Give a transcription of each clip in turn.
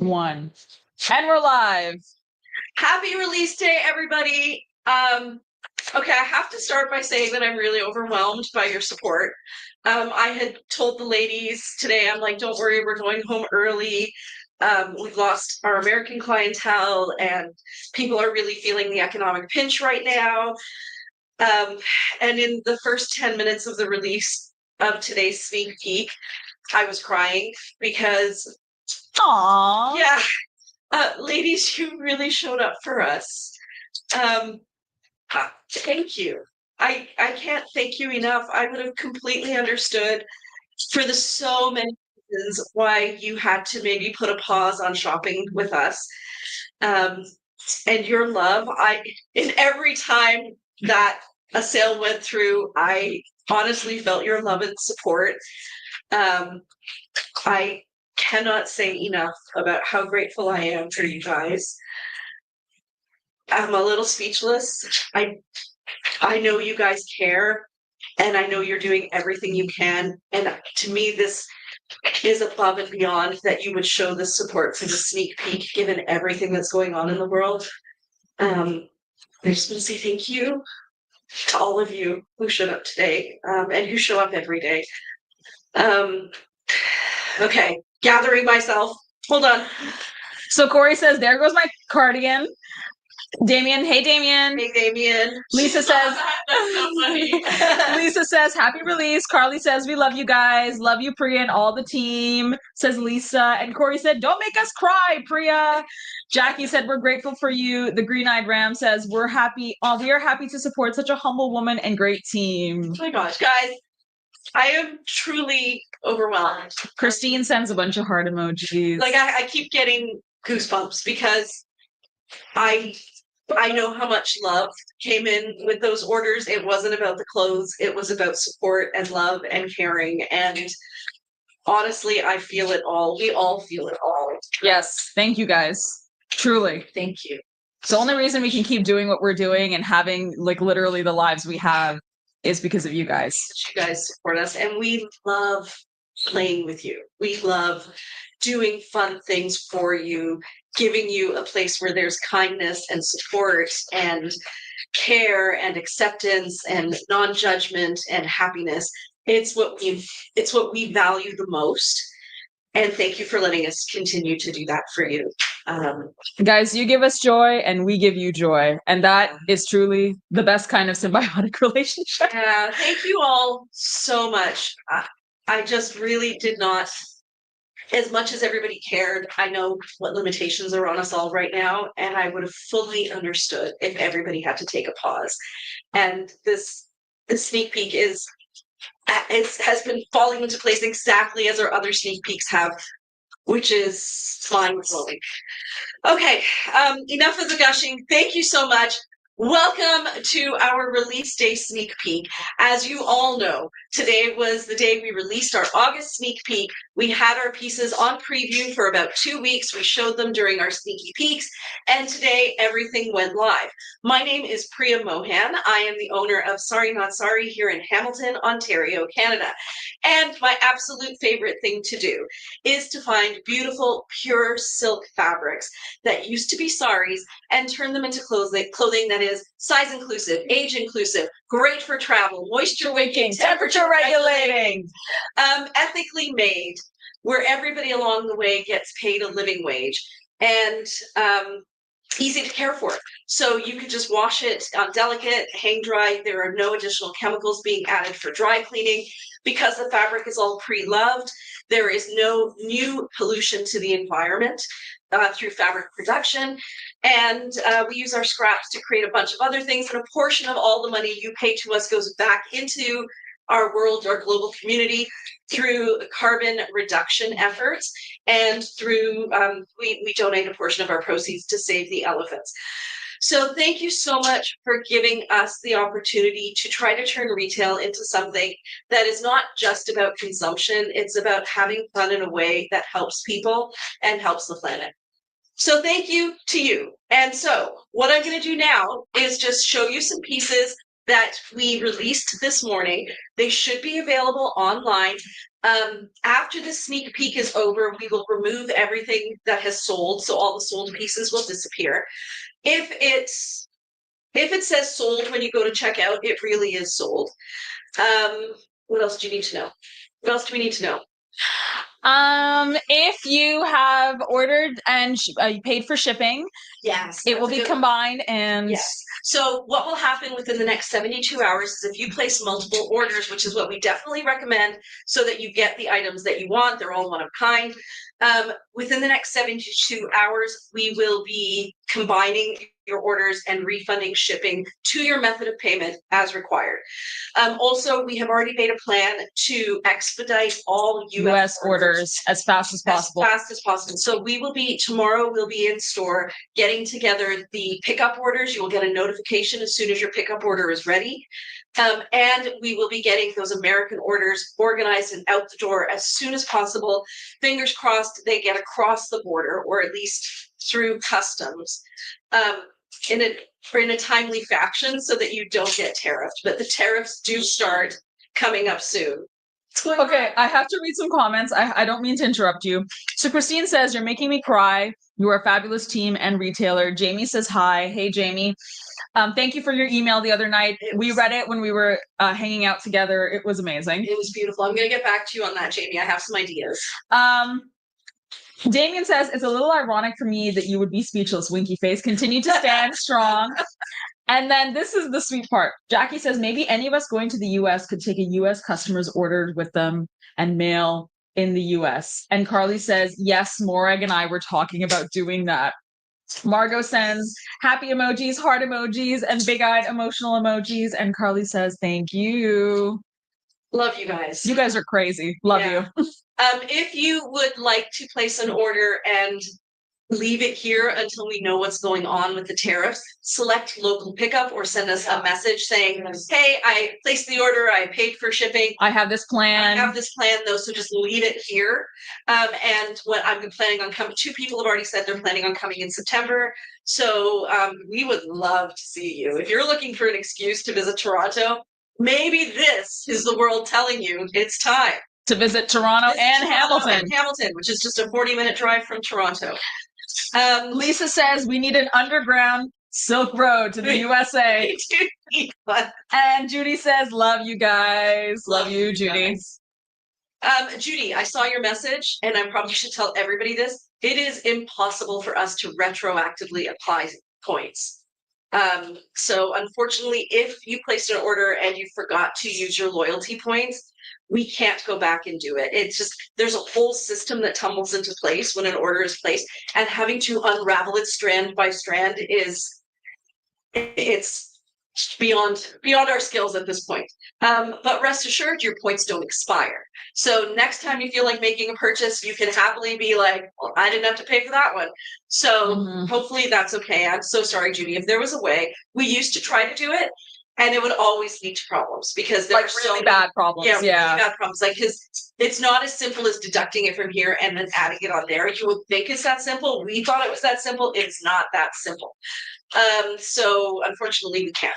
1. And we're live. Happy release day, everybody. Okay, I have to start by saying that I'm really overwhelmed by your support. I had told the ladies today, I'm like, don't worry, we're going home early. We've lost our American clientele and people are really feeling the economic pinch right now. And in the first 10 minutes of the release of today's sneak peek, I was crying because, Aww. yeah, ladies, you really showed up for us. Thank you. I can't thank you enough. I would have completely understood for the so many reasons why you had to maybe put a pause on shopping with us. And your love, in every time that a sale went through, I honestly felt your love and support. I cannot say enough about how grateful I am for you guys. I'm a little speechless. I know you guys care, and I know you're doing everything you can. And to me, this is above and beyond that you would show the support for the sneak peek, given everything that's going on in the world. I just want to say thank you to all of you who showed up today, and who show up every day. Okay, gathering myself. Hold on. So Corey says, there goes my cardigan. Damien, hey Damien. Hey Damien. Lisa says, That's so funny. Lisa says, happy release. Carly says, we love you guys. Love you, Priya, and all the team, says Lisa. And Corey said, don't make us cry, Priya. Jackie said, we're grateful for you. The Green-Eyed Ram says, we are happy to support such a humble woman and great team. Oh my gosh, guys. I am truly overwhelmed. Christine sends a bunch of heart emojis. Like, I keep getting goosebumps because I know how much love came in with those orders. It wasn't about the clothes. It was about support and love and caring. And honestly, I feel it all. We all feel it all. Yes. Thank you, guys. Truly. Thank you. It's the only reason we can keep doing what we're doing and having, like, literally the lives we have is because of you guys. You guys support us. And we love playing with you. We love doing fun things for you, giving you a place where there's kindness and support and care and acceptance and non-judgment and happiness. It's what we value the most. And thank you for letting us continue to do that for you. Guys, you give us joy and we give you joy. And that is truly the best kind of symbiotic relationship. Yeah, thank you all so much. I just really did not, as much as everybody cared, I know what limitations are on us all right now, and I would have fully understood if everybody had to take a pause. And the sneak peek has been falling into place exactly as our other sneak peeks have, which is mind-blowing. Okay, enough of the gushing. Thank you so much. Welcome to our release day sneak peek. As you all know, today was the day we released our August sneak peek. We had our pieces on preview for about 2 weeks. We showed them during our sneaky peeks, and today everything went live. My name is Priya Mohan. I am the owner of Sorry Not Sorry here in Hamilton, Ontario, Canada. And my absolute favorite thing to do is to find beautiful, pure silk fabrics that used to be saris and turn them into clothing that is size inclusive, age inclusive, great for travel, moisture wicking, temperature regulating, ethically made, where everybody along the way gets paid a living wage, and easy to care for. So you can just wash it on delicate, hang dry. There are no additional chemicals being added for dry cleaning. Because the fabric is all pre-loved, there is no new pollution to the environment through fabric production. And we use our scraps to create a bunch of other things. And a portion of all the money you pay to us goes back into our world, our global community, through carbon reduction efforts. And through, we donate a portion of our proceeds to save the elephants. So thank you so much for giving us the opportunity to try to turn retail into something that is not just about consumption. It's about having fun in a way that helps people and helps the planet. So thank you to you. And so what I'm going to do now is just show you some pieces that we released this morning. They should be available online. After the sneak peek is over, we will remove everything that has sold, so all the sold pieces will disappear. If it says sold when you go to checkout, it really is sold. What else do you need to know? What else do we need to know? If you have ordered and you paid for shipping, yes, it will be combined. And yes. So what will happen within the next 72 hours is if you place multiple orders, which is what we definitely recommend so that you get the items that you want, they're all one of a kind. Within the next 72 hours, we will be combining your orders and refunding shipping to your method of payment as required. Also, we have already made a plan to expedite all US orders as fast as possible. So tomorrow we'll be in store getting together the pickup orders. You will get a notification as soon as your pickup order is ready. And we will be getting those American orders organized and out the door as soon as possible. Fingers crossed they get across the border, or at least through customs, in a timely fashion so that you don't get tariffed. But the tariffs do start coming up soon. Okay, I have to read some comments. I don't mean to interrupt you. So Christine says, you're making me cry. You are a fabulous team and retailer. Jamie says hi. Hey, Jamie. Thank you for your email the other night. We read it when we were hanging out together. It was amazing. It was beautiful. I'm going to get back to you on that, Jamie. I have some ideas. Damien says, it's a little ironic for me that you would be speechless, winky face. Continue to stand strong. And then this is the sweet part. Jackie says, maybe any of us going to the US could take a US customer's order with them and mail in the US. And Carly says, yes, Morag and I were talking about doing that. Margot sends happy emojis, heart emojis, and big-eyed emotional emojis. And Carly says, thank you. Love you guys. You guys are crazy. Love you. If you would like to place an order and leave it here until we know what's going on with the tariffs, select local pickup or send us a message saying, hey, I placed the order, I paid for shipping. I have this plan. Though, so just leave it here. And what I'm planning on coming, 2 people have already said they're planning on coming in September. So we would love to see you. If you're looking for an excuse to visit Toronto, maybe this is the world telling you it's time to visit Toronto and Hamilton. Which is just a 40-minute drive from Toronto. Lisa says we need an underground Silk Road to the USA. We do need one. And Judy says, love you guys. Love you, Judy. Judy, I saw your message, and I probably should tell everybody this. It is impossible for us to retroactively apply points. So unfortunately, if you placed an order and you forgot to use your loyalty points, we can't go back and do it. It's just, there's a whole system that tumbles into place when an order is placed, and having to unravel it strand by strand it's beyond our skills at this point. But rest assured, your points don't expire. So next time you feel like making a purchase, you can happily be like, well, I didn't have to pay for that one. So hopefully that's okay. I'm so sorry, Judy. If there was a way, we used to try to do it, and it would always lead to problems because there are really bad problems. Really bad problems. Like, because it's not as simple as deducting it from here and then adding it on there. You would think it's that simple. We thought it was that simple. It's not that simple. So unfortunately, we can't.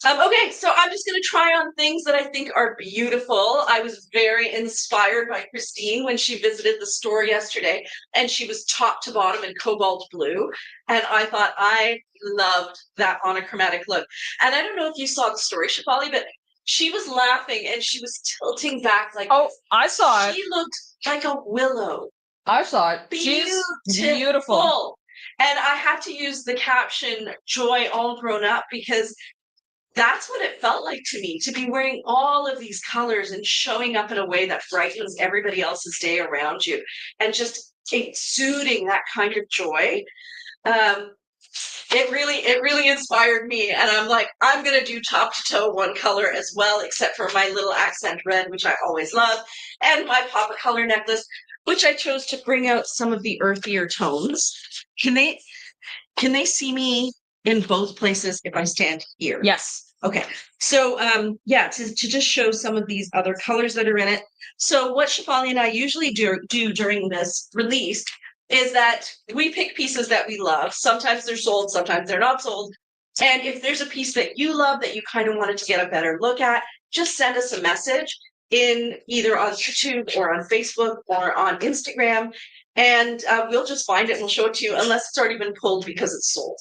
Okay, so I'm just going to try on things that I think are beautiful. I was very inspired by Christine when she visited the store yesterday, and she was top to bottom in cobalt blue. And I thought I loved that monochromatic look. And I don't know if you saw the story, Shefali, but she was laughing and she was tilting back like, oh, I saw it. She looked like a willow. I saw it. She's beautiful. And I had to use the caption, joy all grown up, because that's what it felt like to me, to be wearing all of these colors and showing up in a way that brightens everybody else's day around you and just exuding that kind of joy. It really inspired me. And I'm like, I'm going to do top to toe one color as well, except for my little accent red, which I always love, and my Papa color necklace, which I chose to bring out some of the earthier tones. Can they see me in both places if I stand here? Yes. Okay. So, to just show some of these other colors that are in it. So what Shefali and I usually do during this release is that we pick pieces that we love. Sometimes they're sold, sometimes they're not sold. And if there's a piece that you love that you kind of wanted to get a better look at, just send us a message in either on YouTube or on Facebook or on Instagram, and we'll just find it and we'll show it to you unless it's already been pulled because it's sold.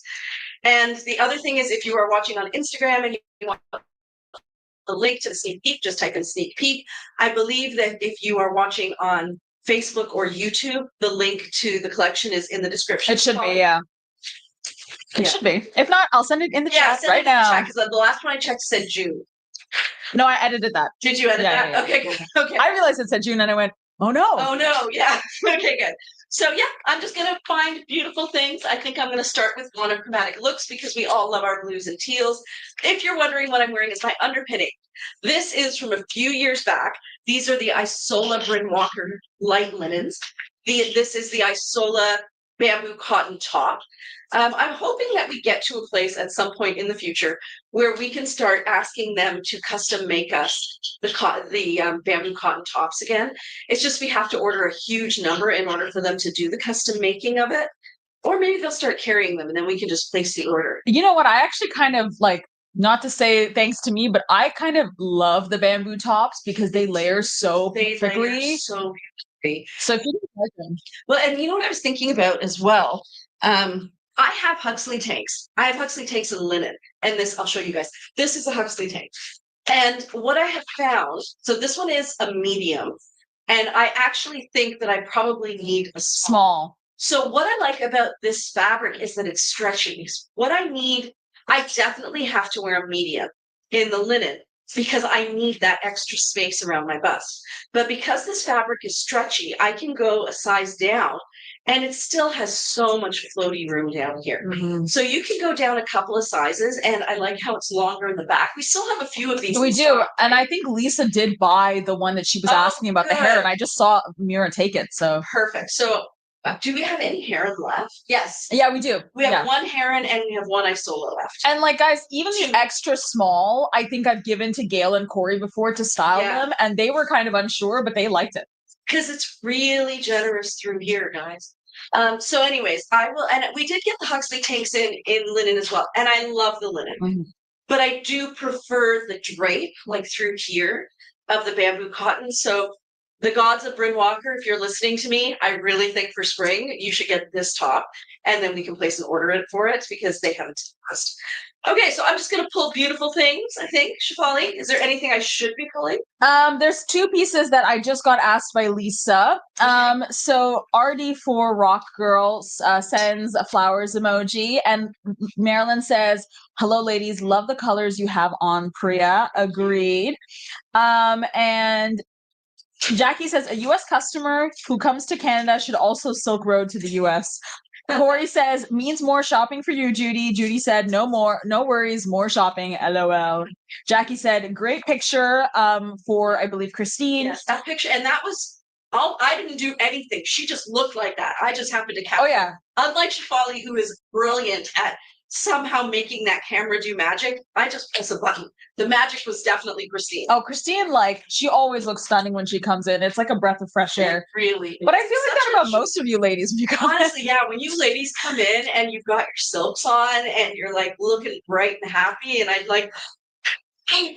And the other thing is, if you are watching on Instagram and you want the link to the sneak peek, just type in sneak peek. I believe that if you are watching on Facebook or YouTube, the link to the collection is in the description. It should be, yeah. It should be. If not, I'll send it in the chat right now. Because the last one I checked said June. No, I edited that. Did you edit that? Yeah. Okay, good. Okay. I realized it said June and I went, oh no. Oh no, yeah. Okay, good. So yeah, I'm just gonna find beautiful things. I think I'm gonna start with monochromatic looks because we all love our blues and teals. If you're wondering what I'm wearing, is my underpinning. This is from a few years back. These are the Isola Bryn Walker light linens. This is the Isola bamboo cotton top. I'm hoping that we get to a place at some point in the future where we can start asking them to custom make us the bamboo cotton tops again. It's just we have to order a huge number in order for them to do the custom making of it. Or maybe they'll start carrying them and then we can just place the order. You know what? I actually kind of like, not to say thanks to me, but I kind of love the bamboo tops because they layer so perfectly. Layer so beautifully. So if you like them. Well, and you know what I was thinking about as well? I have Huxley tanks. I have Huxley tanks in linen. And this, I'll show you guys. This is a Huxley tank. And what I have found, so this one is a medium. And I actually think that I probably need a small. So what I like about this fabric is that it's stretchy. What I need, I definitely have to wear a medium in the linen because I need that extra space around my bust. But because this fabric is stretchy, I can go a size down and it still has so much floaty room down here. Mm-hmm. So you can go down a couple of sizes, and I like how it's longer in the back. We still have a few of these. We do, and I think Lisa did buy the one that she was asking about, the hair, and I just saw Mira take it, so. Perfect. So do we have any heron left? Yes. Yeah, we do. We have one heron and we have one Isola left. And like, guys, even the extra small, I think I've given to Gail and Corey before to style them, and they were kind of unsure, but they liked it. Because it's really generous through here, guys. So anyways, I will, and we did get the Huxley tanks in linen as well. And I love the linen, but I do prefer the drape, like through here, of the bamboo cotton. So the gods of Bryn Walker, if you're listening to me, I really think for spring, you should get this top, and then we can place an order for it because they haven't passed. Okay, so I'm just going to pull beautiful things, I think. Shefali, is there anything I should be pulling? There's two pieces that I just got asked by Lisa. So RD4 Rock Girl sends a flowers emoji, and Marilyn says, hello, ladies. Love the colors you have on, Priya. Agreed. And Jackie says, a U.S. customer who comes to Canada should also Silk Road to the U.S. Corey says, means more shopping for you, Judy. Judy said, no worries, more shopping, LOL. Jackie said, great picture for, I believe, Christine. Yes, that picture. And that was, I didn't do anything. She just looked like that. I just happened to capture. Oh, yeah. Unlike Shefali, who is brilliant at somehow making that camera do magic, I just press a button. The magic was definitely Christine. Oh, Christine, like, she always looks stunning when she comes in. It's like a breath of fresh air. Really. But I feel like that about most of you ladies when you come Honestly, yeah, when you ladies come in and you've got your silks on and you're like looking bright and happy, and I'd like,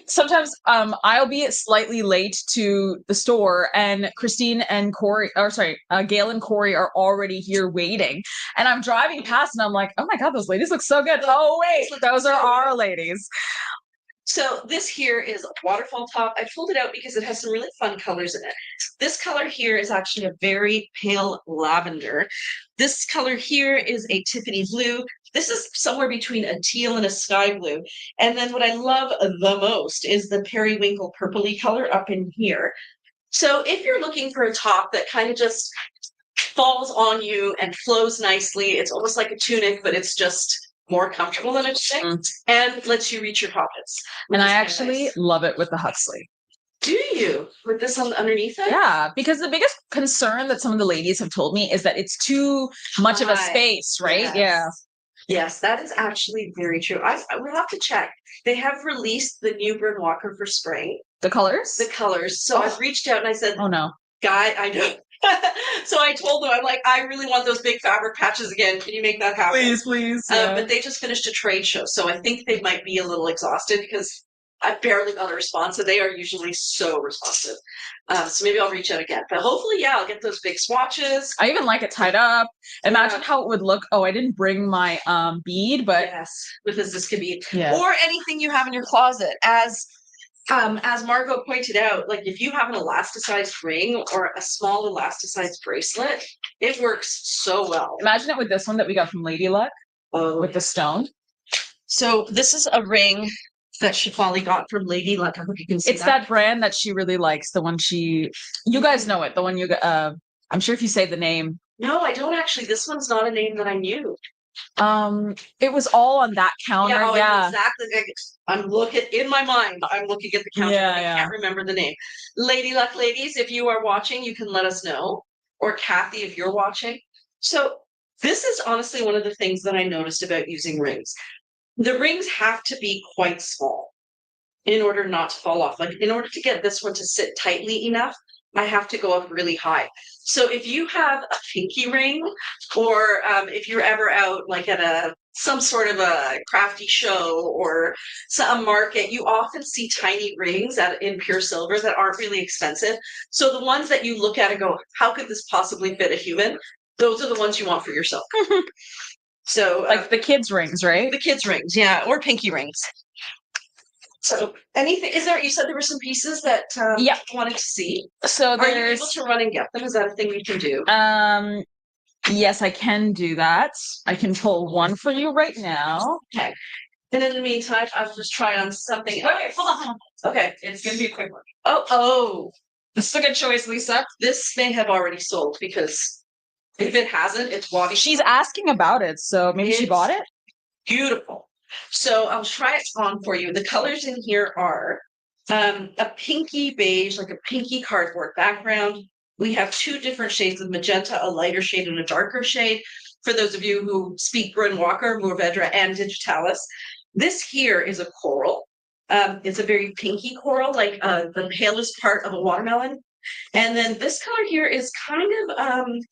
sometimes I'll be slightly late to the store, and Christine and Corey, Gail and Corey are already here waiting. And I'm driving past and I'm like, oh my God, those ladies look so good. Oh wait, those are our ladies. So this here is a waterfall top. I pulled it out because it has some really fun colors in it. This color here is actually a very pale lavender. This color here is a Tiffany blue. This is somewhere between a teal and a sky blue. And then what I love the most is the periwinkle purpley color up in here. So if you're looking for a top that kind of just falls on you and flows nicely, it's almost like a tunic, but it's just more comfortable than a tunic and lets you reach your pockets. And I actually love it with the Huxley. Do you? With this on underneath it? Yeah, because the biggest concern that some of the ladies have told me is that it's too much of a space, right? Yes. Yeah. Yes, that is actually very true. We'll have to check. They have released the new Bryn Walker for spring. The colors? The colors. So I've reached out and I said, oh no. Guy, I know. So I told them, I'm like, I really want those big fabric patches again. Can you make that happen? Please. But they just finished a trade show, so I think they might be a little exhausted because I barely got a response, and they are usually so responsive. So maybe I'll reach out again. But hopefully, yeah, I'll get those big swatches. I even like it tied up. Imagine how it would look. Oh, I didn't bring my bead, but yes, with this could be yeah. or anything you have in your closet. As Margot pointed out, like if you have an elasticized ring or a small elasticized bracelet, it works so well. Imagine it with this one that we got from Lady Luck with the stone. So this is a ring that Shefali got from Lady Luck. I hope you can see it's that brand that she really likes. The one you guys know it. The one I'm sure if you say the name. No, I don't actually. This one's not a name that I knew. It was all on that counter. Yeah, exactly. I'm looking in my mind. I'm looking at the counter. I can't remember the name. Lady Luck ladies, if you are watching, you can let us know. Or Kathy, if you're watching. So this is honestly one of the things that I noticed about using rings. The rings have to be quite small in order not to fall off. Like in order to get this one to sit tightly enough, I have to go up really high. So if you have a pinky ring, or if you're ever out like at some sort of a crafty show or some market, you often see tiny rings in pure silver that aren't really expensive. So the ones that you look at and go, how could this possibly fit a human? Those are the ones you want for yourself. So like the kids' rings, right? The kids' rings, yeah, or pinky rings. So anything you said there were some pieces that you wanted to see. So are you able to run and get them? Is that a thing we can do? Yes, I can do that. I can pull one for you right now. Okay. And in the meantime, I'll just try on something. Okay, hold on. Okay. It's gonna be a quick one. Oh. This is a good choice, Lisa. This may have already sold because if it hasn't, it's wabi. She's asking about it, so maybe she bought it. Beautiful. So I'll try it on for you. The colors in here are a pinky beige, like a pinky cardboard background. We have two different shades of magenta, a lighter shade and a darker shade. For those of you who speak Bryn Walker, Mourvedra, and Digitalis, this here is a coral. It's a very pinky coral, like the palest part of a watermelon. And then this color here is kind of,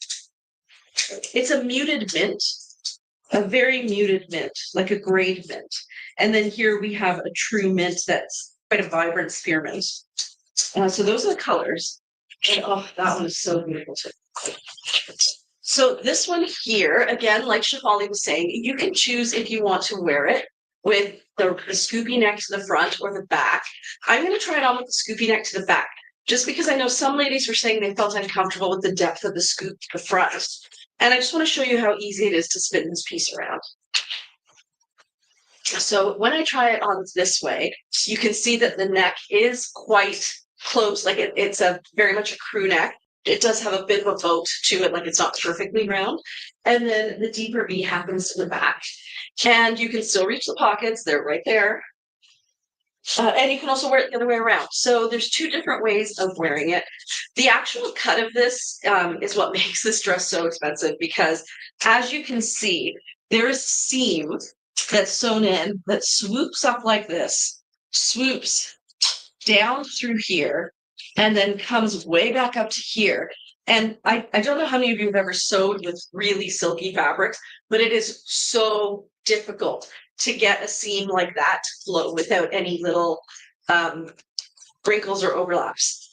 it's a muted mint. A very muted mint, like a grade mint. And then here we have a true mint that's quite a vibrant spearmint. So those are the colors. And that one is so beautiful too. So this one here, again, like Shefali was saying, you can choose if you want to wear it with the scoopy neck to the front or the back. I'm going to try it on with the scoopy neck to the back, just because I know some ladies were saying they felt uncomfortable with the depth of the scoop to the front. And I just want to show you how easy it is to spin this piece around. So when I try it on this way, you can see that the neck is quite close, like it's a very much a crew neck. It does have a bit of a boat to it, like it's not perfectly round. And then the deeper V happens to the back. And you can still reach the pockets, they're right there. And you can also wear it the other way around. So there's two different ways of wearing it. The actual cut of this is what makes this dress so expensive, because as you can see, there is a seam that's sewn in that swoops up like this, swoops down through here, and then comes way back up to here. And I don't know how many of you have ever sewed with really silky fabrics, but it is so difficult to get a seam like that to flow without any little wrinkles or overlaps.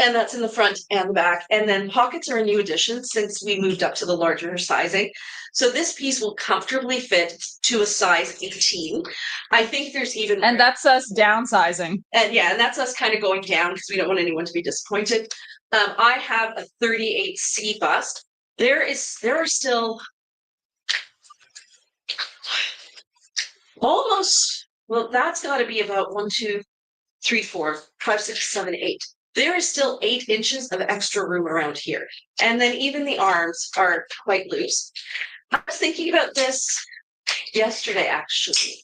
And that's in the front and the back. And then pockets are a new addition since we moved up to the larger sizing. So this piece will comfortably fit to a size 18. I think there's even... And that's us downsizing. And that's us kind of going down because we don't want anyone to be disappointed. I have a 38C bust. There are still almost, well, that's got to be about 1, 2, 3, 4, 5, 6, 7, 8. There is still 8 inches of extra room around here. And then even the arms are quite loose. I was thinking about this yesterday, actually.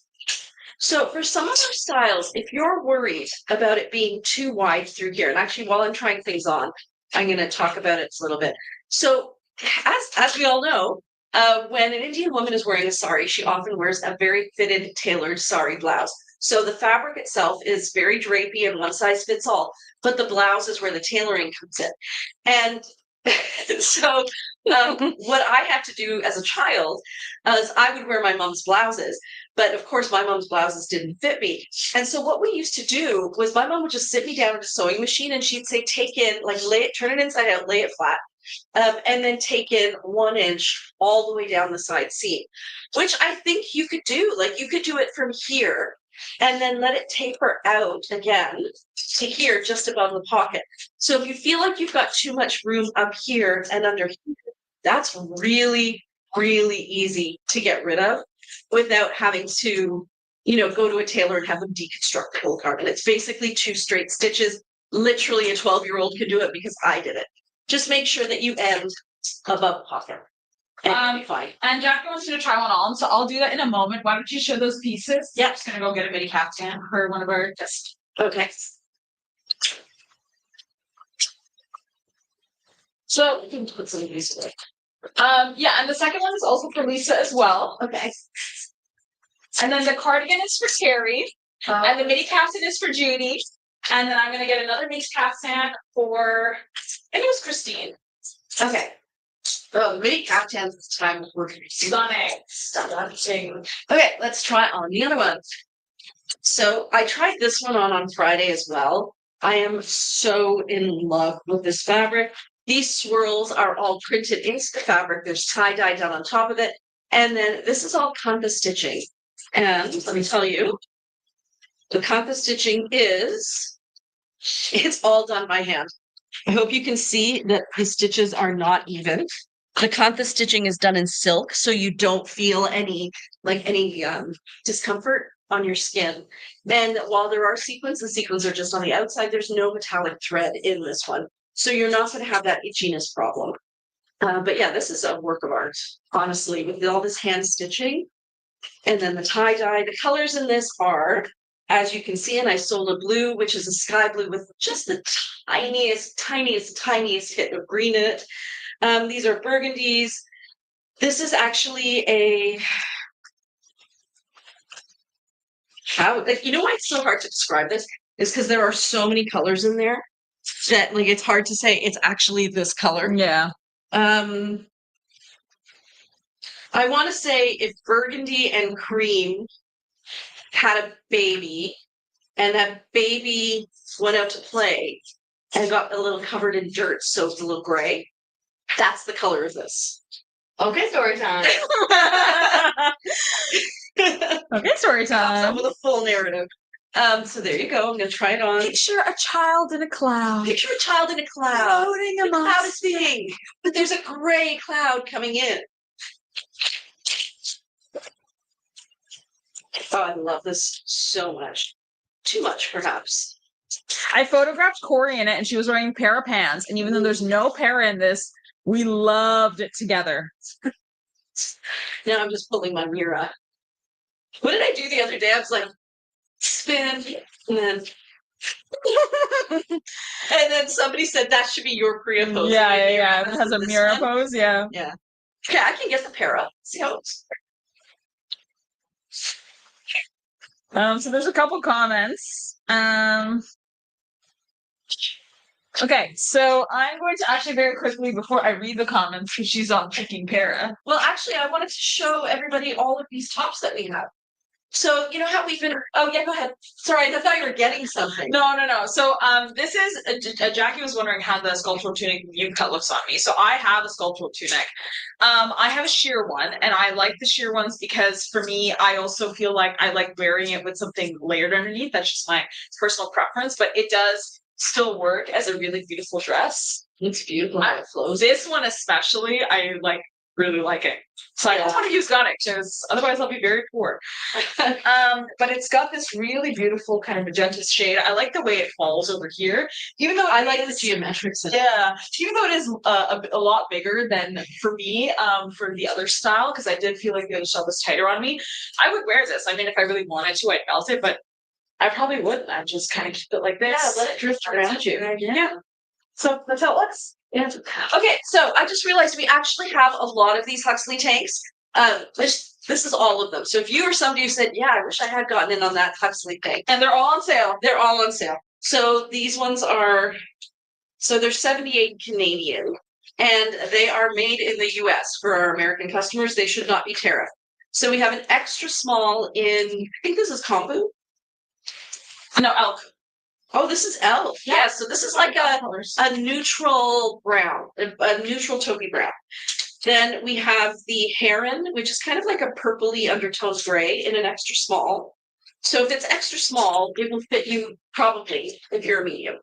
So for some of our styles, if you're worried about it being too wide through here, and actually while I'm trying things on, I'm going to talk about it a little bit. So as we all know, when an Indian woman is wearing a sari, she often wears a very fitted, tailored sari blouse. So the fabric itself is very drapey and one size fits all, but the blouse is where the tailoring comes in. And So what I had to do as a child is I would wear my mom's blouses, but of course my mom's blouses didn't fit me. And so what we used to do was my mom would just sit me down at a sewing machine and she'd say, take in, like lay it, turn it inside out, lay it flat. And then take in 1 inch all the way down the side seam, which I think you could do. Like you could do it from here and then let it taper out again to here just above the pocket. So if you feel like you've got too much room up here and under here, that's really, really easy to get rid of without having to, go to a tailor and have them deconstruct the whole cardigan. It's basically 2 straight stitches. Literally a 12-year-old could do it because I did it. Just make sure that you end above pocket. And you'll be fine. And Jackie wants you to try one on, so I'll do that in a moment. Why don't you show those pieces? Yeah. I'm just gonna go get a mini caftan for one of our guests. Okay. So You can put some of these away. yeah, and the second one is also for Lisa as well. Okay. And then the cardigan is for Carrie, and the mini caftan is for Judy. And then I'm gonna get another mini caftan for, I think it was Christine. Okay. Oh, mini caftans this time were Stunning. Okay, let's try on the other one. So I tried this one on Friday as well. I am so in love with this fabric. These swirls are all printed into the fabric. There's tie-dye done on top of it. And then this is all compass stitching. And let me tell you, the compass stitching it's all done by hand. I hope you can see that the stitches are not even. The compass stitching is done in silk, so you don't feel any discomfort on your skin. And while there are sequins, the sequins are just on the outside. There's no metallic thread in this one. So you're not going to have that itchiness problem. But yeah, this is a work of art, honestly, with all this hand stitching. And then the tie-dye. The colors in this are, as you can see, an Isola blue, which is a sky blue with just the tiniest hit of green in it. These are burgundies. This is actually why it's so hard to describe this is because there are so many colors in there that it's hard to say it's actually this color. Yeah. I want to say if burgundy and cream had a baby and that baby went out to play and got a little covered in dirt, so it's a little gray, that's the color of this. Okay, story time. Okay, story time. With a full narrative. So there you go. I'm going to try it on. Picture a child in a cloud. Picture a child in a cloud. Floating The amongst. cloud is big, but there's a gray cloud coming in. Oh, I love this so much. Too much, perhaps. I photographed Corey in it, and she was wearing para pants. And even though there's no para in this, we loved it together. Now I'm just pulling my mirror. What did I do the other day? I was like, spin, and then and then somebody said that should be your Korea pose. Yeah. It has a This mirror one. pose, yeah. Yeah. Okay, I can get the para. See how it's. So there's a couple comments. Okay, so I'm going to actually very quickly, before I read the comments, because she's on picking para. Well, actually, I wanted to show everybody all of these tops that we have. So you know how we've been. Oh yeah, go ahead. Sorry, I thought you were getting something. No. So this is Jackie was wondering how the sculptural tunic you cut looks on me. So I have a sculptural tunic. I have a sheer one, and I like the sheer ones because for me, I also feel like I like wearing it with something layered underneath. That's just my personal preference, but it does still work as a really beautiful dress. It's beautiful. It flows. This one especially, I really like it. So I don't want to use Tunic because otherwise I'll be very poor. But it's got this really beautiful kind of magenta shade. I like the way it falls over here, even though I like the geometrics. Yeah, even though it is a lot bigger than for me for the other style, because I did feel like the other style was tighter on me. I would wear this. I mean, if I really wanted to, I'd melt it, but I probably wouldn't. I'd just kind of keep it like this. Yeah, let it drift around you. Yeah. So that's how it looks. Yeah. Okay, so I just realized we actually have a lot of these Huxley tanks. This is all of them. So if you are somebody who said, yeah, I wish I had gotten in on that Huxley tank. And they're all on sale. They're all on sale. So these ones are, so they're 78 Canadian. and they are made in the US for our American customers. They should not be tariffed. So we have an extra small in, I think this is Kombu. No, elk. Oh, this is elk. Yeah, so this is like a neutral brown, a neutral taupey brown. Then we have the heron, which is kind of like a purpley undertone gray in an extra small. So if it's extra small, it will fit you probably if you're a medium.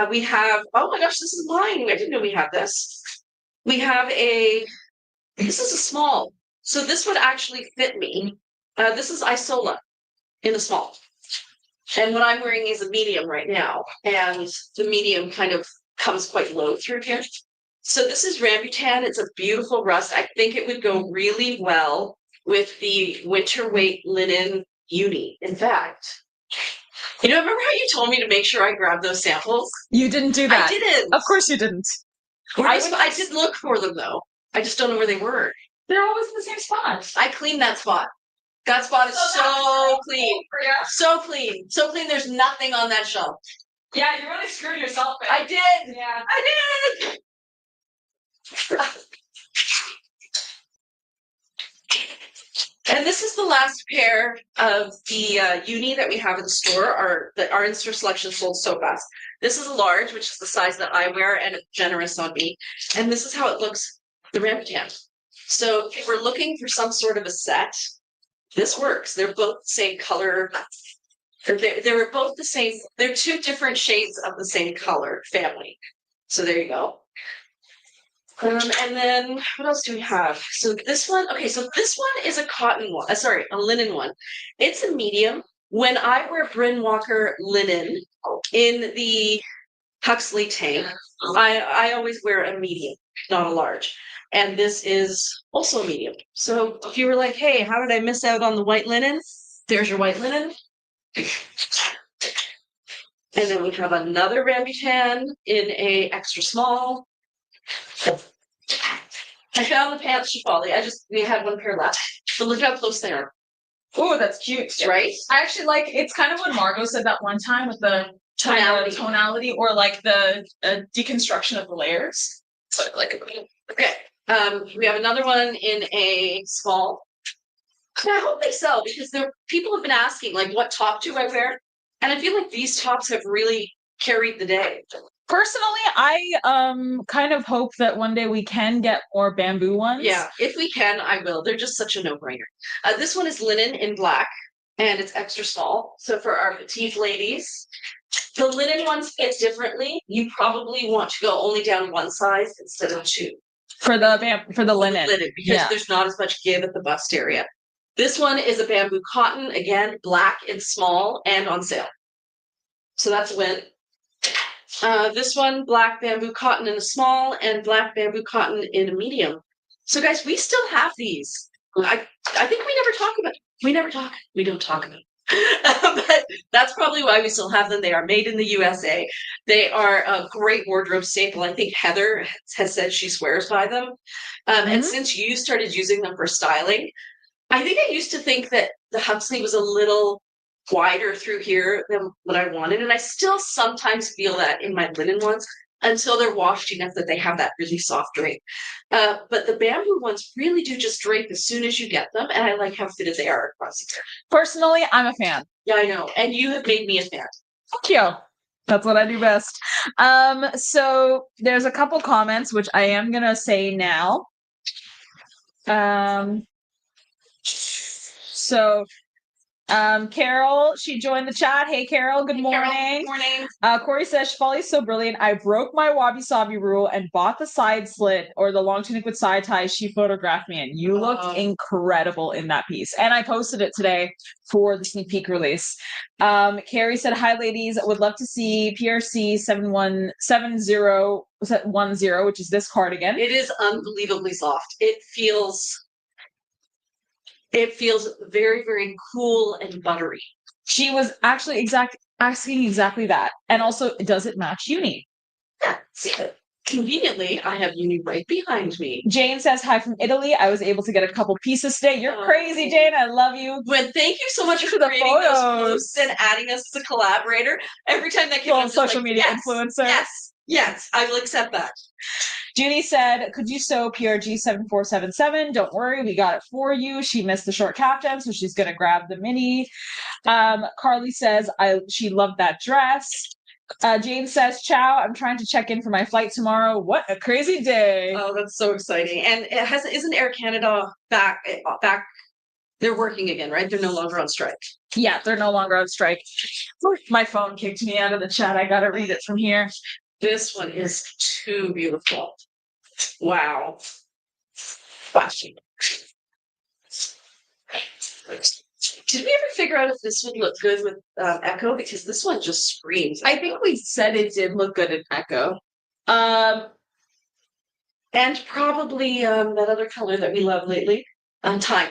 We have, oh my gosh, this is mine. I didn't know we had this. We have this is a small. So this would actually fit me. This is Isola in the small. And what I'm wearing is a medium right now. And the medium kind of comes quite low through here. So this is rambutan. It's a beautiful rust. I think it would go really well with the winter weight linen uni. In fact, remember how you told me to make sure I grabbed those samples? You didn't do that. I didn't. Of course you didn't. I did look for them though. I just don't know where they were. They're always in the same spot. I cleaned that spot. That spot is so clean. So clean. So clean. There's nothing on that shelf. Yeah, you really screwed yourself. I did. Yeah. I did. And this is the last pair of the uni that we have in store. Our in-store selection sold so fast. This is a large, which is the size that I wear, and it's generous on me. And this is how it looks, the rambutan. So if we're looking for some sort of a set, this works. They're both the same color. They're both the same. They're two different shades of the same color family. So there you go. And then what else do we have? So this one, okay, so this one is a cotton one. Sorry, a linen one. It's a medium. When I wear Bryn Walker linen in the Huxley tank, I always wear a medium, not a large. And this is also a medium. So if you were like, hey, how did I miss out on the white linen? There's your white linen. And then we have another rambutan in a extra small. I found the pants Shifali. We had one pair left. But look how close they are. Oh, that's cute. Right? I actually it's kind of what Margot said that one time with the tonality or like the deconstruction of the layers. So okay. We have another one in a small. And I hope they sell because people have been asking, like, what top do I wear? And I feel like these tops have really carried the day. Personally, I kind of hope that one day we can get more bamboo ones. Yeah, if we can, I will. They're just such a no-brainer. This one is linen in black, and it's extra small. So for our petite ladies, the linen ones fit differently. You probably want to go only down one size instead of two. For the linen. Because there's not as much give at the bust area. This one is a bamboo cotton, again, black and small and on sale. So that's a win. This one, black bamboo cotton in a small and black bamboo cotton in a medium. So guys, we still have these. I think we don't talk about them. But that's probably why we still have them. They are made in the USA. They are a great wardrobe staple. I think Heather has said she swears by them. And since you started using them for styling, I think I used to think that the Huxley was a little wider through here than what I wanted. And I still sometimes feel that in my linen ones until they're washed enough that they have that really soft drape. But the bamboo ones really do just drape as soon as you get them. And I like how fitted they are across the hair. Personally, I'm a fan. Yeah, I know. And you have made me a fan. Thank you. That's what I do best. So there's a couple comments, which I am going to say now. Carol, she joined the chat. Hey, Carol, good morning. Carol, good morning. Corey says, Shifali's so brilliant. I broke my wabi-sabi rule and bought the side slit or the long tunic with side ties she photographed me in. You looked incredible in that piece. And I posted it today for the sneak peek release. Carrie said, hi, ladies. Would love to see PRC 717010, which is this cardigan. It is unbelievably soft. It feels very, very cool and buttery. She was actually asking exactly that. And also, does it match uni? Yeah. Conveniently, I have uni right behind me. Jane says, hi from Italy. I was able to get a couple pieces today. You're crazy, Jane. I love you. But thank you so much for creating those posts and adding us as a collaborator. Every time that came social media influencer. Yes. Yes, I will accept that. Judy said, could you sew PRG 7477? Don't worry, we got it for you. She missed the short Kaftan, so she's going to grab the mini. Carly says, she loved that dress. Jane says, ciao, I'm trying to check in for my flight tomorrow. What a crazy day. Oh, that's so exciting. And isn't Air Canada back? They're working again, right? They're no longer on strike. Yeah, they're no longer on strike. My phone kicked me out of the chat. I got to read it from here. This one is too beautiful. Wow. Flashy. Did we ever figure out if this would look good with Echo? Because this one just screams. I think we said it did look good in Echo. And probably that other color that we love lately, Time.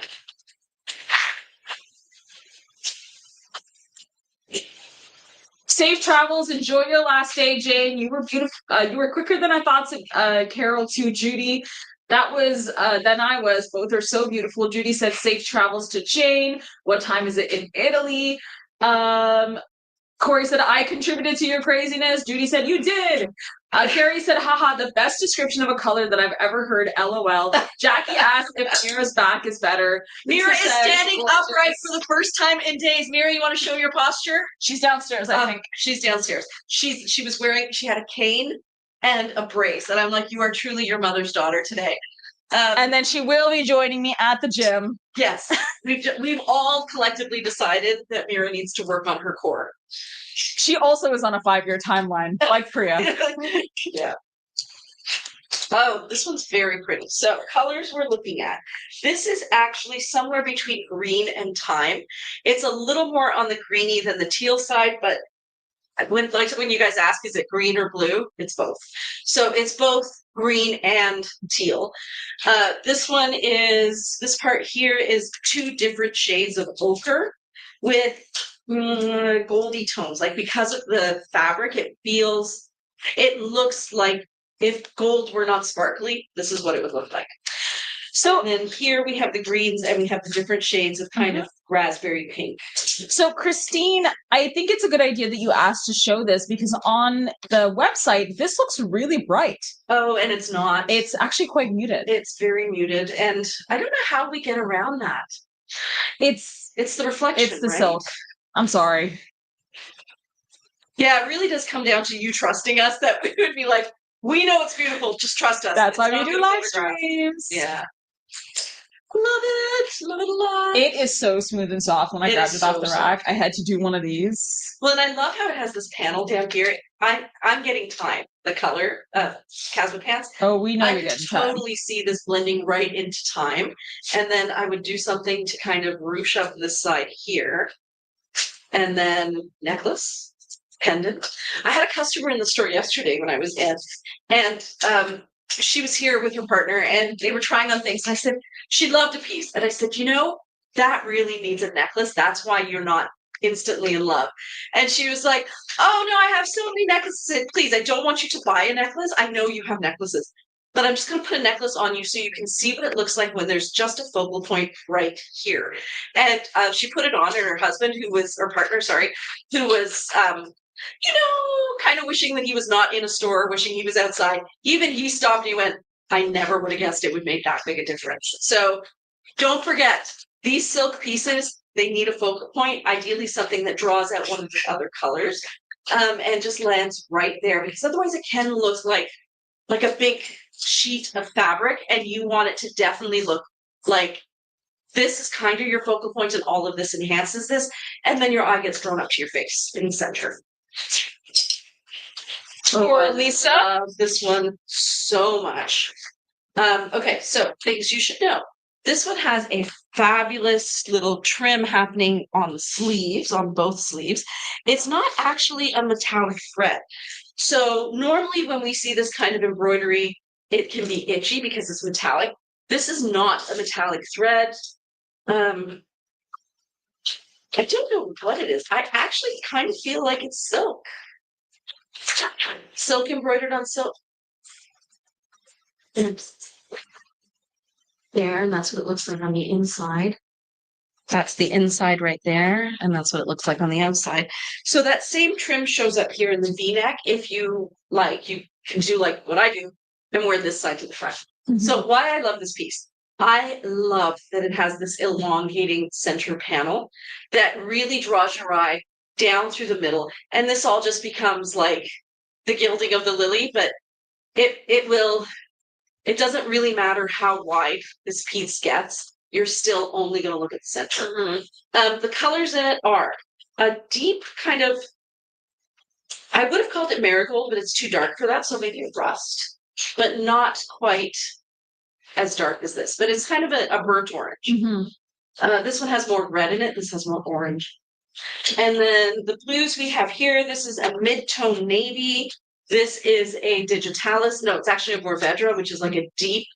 Safe travels. Enjoy your last day, Jane. You were beautiful. You were quicker than I thought. Carol to Judy. That was than I was. Both are so beautiful. Judy said, "Safe travels to Jane." What time is it in Italy? Corey said, "I contributed to your craziness." Judy said, "You did." Carrie said, "Haha, the best description of a color that I've ever heard. LOL." Jackie asked if Mira's back is better. Mira is standing upright for the first time in days. Mira, you want to show your posture? She's downstairs, I think. She's downstairs. She had a cane and a brace. And I'm like, you are truly your mother's daughter today. And then she will be joining me at the gym. Yes. We've all collectively decided that Mira needs to work on her core. She also is on a 5-year timeline, like Priya. Yeah. Oh, this one's very pretty. So colors we're looking at. This is actually somewhere between green and thyme. It's a little more on the greeny than the teal side, but when you guys ask, is it green or blue? It's both. So it's both green and teal. This part here is 2 different shades of ochre with goldy tones. Like, because of the fabric, it looks like if gold were not sparkly, this is what it would look like. So, and then here we have the greens and we have the different shades of kind of raspberry pink. So Christine, I think it's a good idea that you asked to show this, because on the website, this looks really bright. Oh, and it's not. It's actually quite muted. It's very muted. And I don't know how we get around that. It's the reflection, it's the right? silk. I'm sorry. Yeah, it really does come down to you trusting us, that we would be like, we know it's beautiful, just trust us. That's why we do live streams. Yeah. Love it a lot. It is so smooth and soft. When I grabbed it off the rack, I had to do one of these. Well, and I love how it has this panel down here. I'm getting Time, the color of Casma pants. Oh, we know you're getting Time. I totally see this blending right into Time. And then I would do something to kind of ruche up this side here. And then necklace, pendant. I had a customer in the store yesterday when I was in, and she was here with her partner and they were trying on things. And I said, she loved a piece. And I said, that really needs a necklace. That's why you're not instantly in love. And she was like, oh no, I have so many necklaces. I said, please, I don't want you to buy a necklace. I know you have necklaces, but I'm just going to put a necklace on you so you can see what it looks like when there's just a focal point right here. And she put it on, and her husband, who was kind of wishing that he was not in a store, wishing he was outside. Even he stopped and he went, I never would have guessed it would make that big a difference. So don't forget, these silk pieces, they need a focal point, ideally something that draws out one of the other colors, and just lands right there, because otherwise it can look like a big sheet of fabric, and you want it to definitely look like this is kind of your focal point, and all of this enhances this, and then your eye gets drawn up to your face in the center. Or Lisa, this one so much. Okay, so things you should know. This one has a fabulous little trim happening on the sleeves, on both sleeves. It's not actually a metallic thread. So normally when we see this kind of embroidery, it can be itchy because it's metallic. This is not a metallic thread. I don't know what it is. I actually kind of feel like it's silk. Silk embroidered on silk. There, and that's what it looks like on the inside. That's the inside right there, and that's what it looks like on the outside. So that same trim shows up here in the V-neck. If you like, you can do like what I do and wear this side to the front. Mhm. So why I love this piece. I love that it has this elongating center panel that really draws your eye down through the middle. And this all just becomes like the gilding of the lily, but it doesn't really matter how wide this piece gets. You're still only going to look at the center. The colors in it are a deep kind of, I would have called it marigold, but it's too dark for that. So maybe a rust, but not quite as dark as this, but it's kind of a burnt orange. This one has more red in it. This has more orange. And then the blues we have here, this is a mid-tone navy. This is a digitalis. No, it's actually a Morvedra, which is like a deep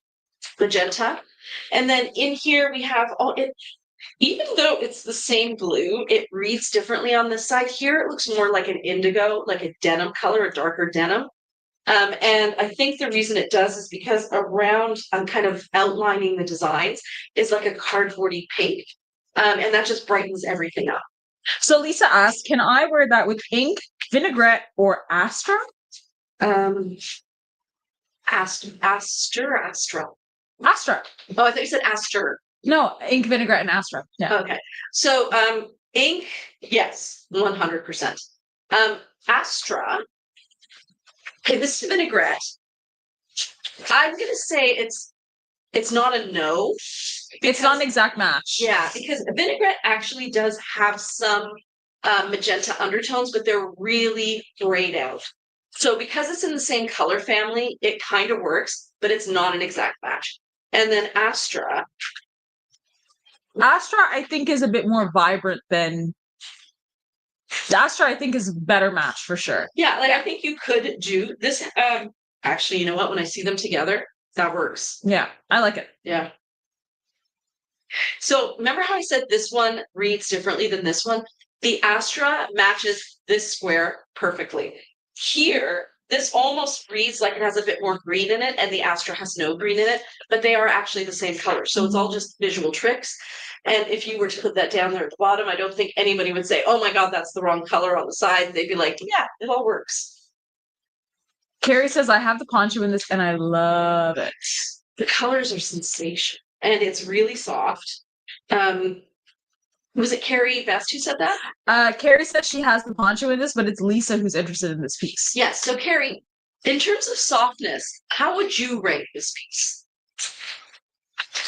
magenta. And then in here we have even though it's the same blue, it reads differently on this side. Here it looks more like an indigo, like a denim color, a darker denim. And I think the reason it does is because around kind of outlining the designs is like a cardboardy pink. And that just brightens everything up. So Lisa asked, can I wear that with ink, vinaigrette, or Astra? Astra. Astra. Oh, I thought you said Aster. No, ink, vinaigrette, and Astra. Yeah. Okay. So ink, yes, 100%. Astra, okay, this vinaigrette, I'm going to say it's not a no. It's not an exact match. Yeah, because vinaigrette actually does have some magenta undertones, but they're really grayed out. So because it's in the same color family, it kind of works, but it's not an exact match. And then Astra, I think, is a bit more vibrant than Astra. I think is a better match for sure. Yeah, like I think you could do this. Actually, you know what? When I see them together, that works. Yeah, I like it. Yeah. So remember how I said this one reads differently than this one? The Astra matches this square perfectly. Here, this almost reads like it has a bit more green in it, and the Astra has no green in it, but they are actually the same color. So it's all just visual tricks. And if you were to put that down there at the bottom, I don't think anybody would say, oh my God, that's the wrong color on the side. They'd be like, yeah, it all works. Carrie says, I have the poncho in this and I love it. The colors are sensational and it's really soft. Was it Carrie Best who said that? Carrie says she has the poncho in this, but it's Lisa who's interested in this piece. Yes. So Carrie, in terms of softness, how would you rate this piece?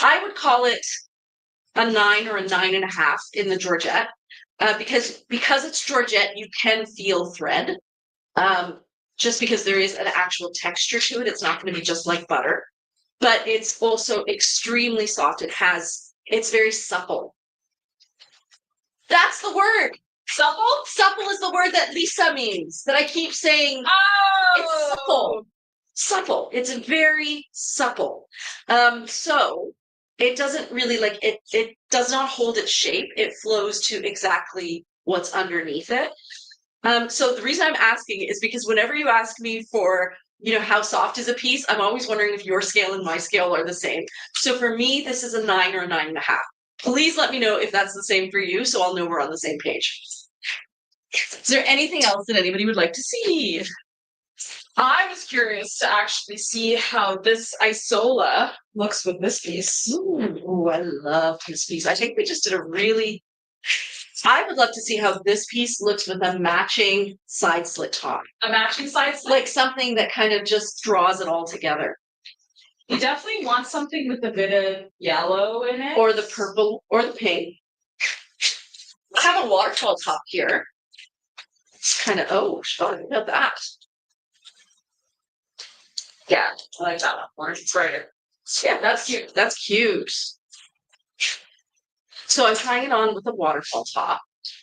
I would call it a 9 or a 9.5 in the Georgette, because it's Georgette, you can feel thread, just because there is an actual texture to it. It's not going to be just like butter, but it's also extremely soft. It's very supple. That's the word. Supple? Supple is the word that Lisa means, that I keep saying. Oh! It's supple. Supple. It's very supple. So it doesn't really it does not hold its shape. It flows to exactly what's underneath it. So the reason I'm asking is because whenever you ask me for, how soft is a piece, I'm always wondering if your scale and my scale are the same. So for me, this is a 9 or a 9.5. Please let me know if that's the same for you, so I'll know we're on the same page. Is there anything else that anybody would like to see? I was curious to actually see how this Isola looks with this piece. Ooh, I love this piece. I think we just did I would love to see how this piece looks with a matching side slit top. A matching side slit? Like something that kind of just draws it all together. You definitely want something with a bit of yellow in it. Or the purple or the pink. I have a waterfall top here. It's kind of, look at that. Yeah, I like that one. Orange, it's brighter. Yeah, that's cute. That's cute. So I'm trying it on with a waterfall top.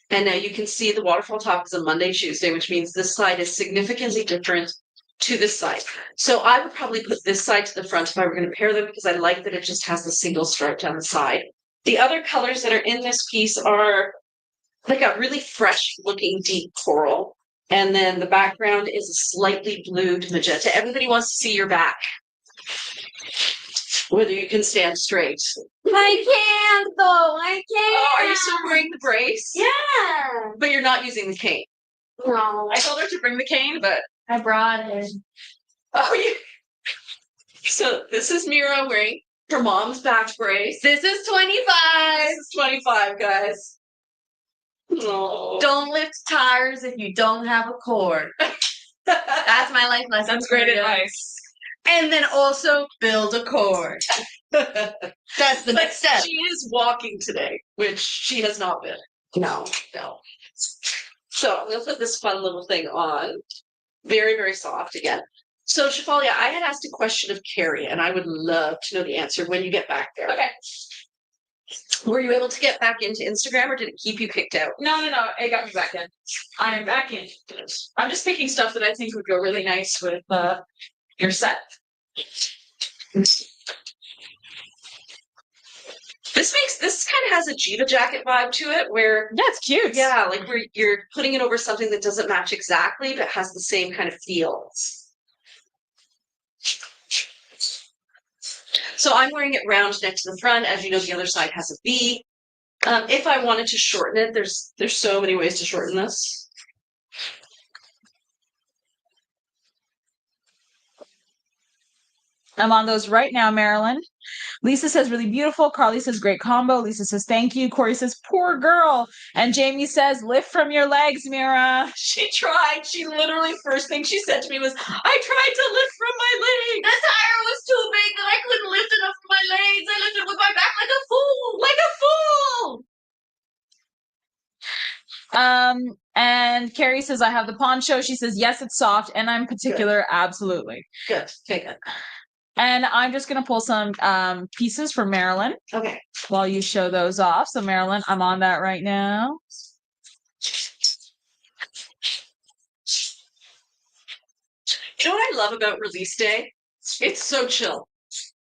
And now you can see the waterfall top is a Monday, Tuesday, which means this side is significantly different to this side. So I would probably put this side to the front if I were going to pair them, because I like that it just has the single stripe down the side. The other colors that are in this piece are like a really fresh looking deep coral. And then the background is a slightly blued magenta. Everybody wants to see your back. Whether you can stand straight. I can't though. I can't. Oh, are you still wearing the brace? Yeah. But you're not using the cane. No. I told her to bring the cane, but I brought it. Oh, yeah. So this is Mira wearing her mom's back brace. This is 25. This is 25, guys. Oh. Don't lift tires if you don't have a cord. That's my life lesson. That's great for you. advice. And then also build a cord. That's the next step. She is walking today, which she has not been. No. So I'm gonna put this fun little thing on. Very, very soft again. So Shafalia, I had asked a question of Carrie, and I would love to know the answer when you get back there. Okay. Were you able to get back into Instagram, or did it keep you kicked out? No. It got me back in. I am back in. I'm just picking stuff that I think would go really nice with your set. This kind of has a Jiva jacket vibe to it, where Yeah, it's cute. yeah, like where you're putting it over something that doesn't match exactly, but has the same kind of feel. So I'm wearing it round next to the front. As you know, the other side has a V. If I wanted to shorten it, there's so many ways to shorten this. I'm on those right now, Marilyn. Lisa says, really beautiful. Carly says, great combo. Lisa says, thank you. Corey says, poor girl. And Jamie says, lift from your legs, Mira. She tried. She literally, first thing she said to me was, I tried to lift from my The legs. tire was too big that I couldn't lift it up from my legs. I lifted with my back like a fool. And Carrie says, I have the poncho. She says, yes, it's soft. And I'm particular. Absolutely. Good. Okay, good. And I'm just going to pull some pieces for Marilyn Okay. while you show those off. So Marilyn, I'm on that right now. You know what I love about release day? It's so chill.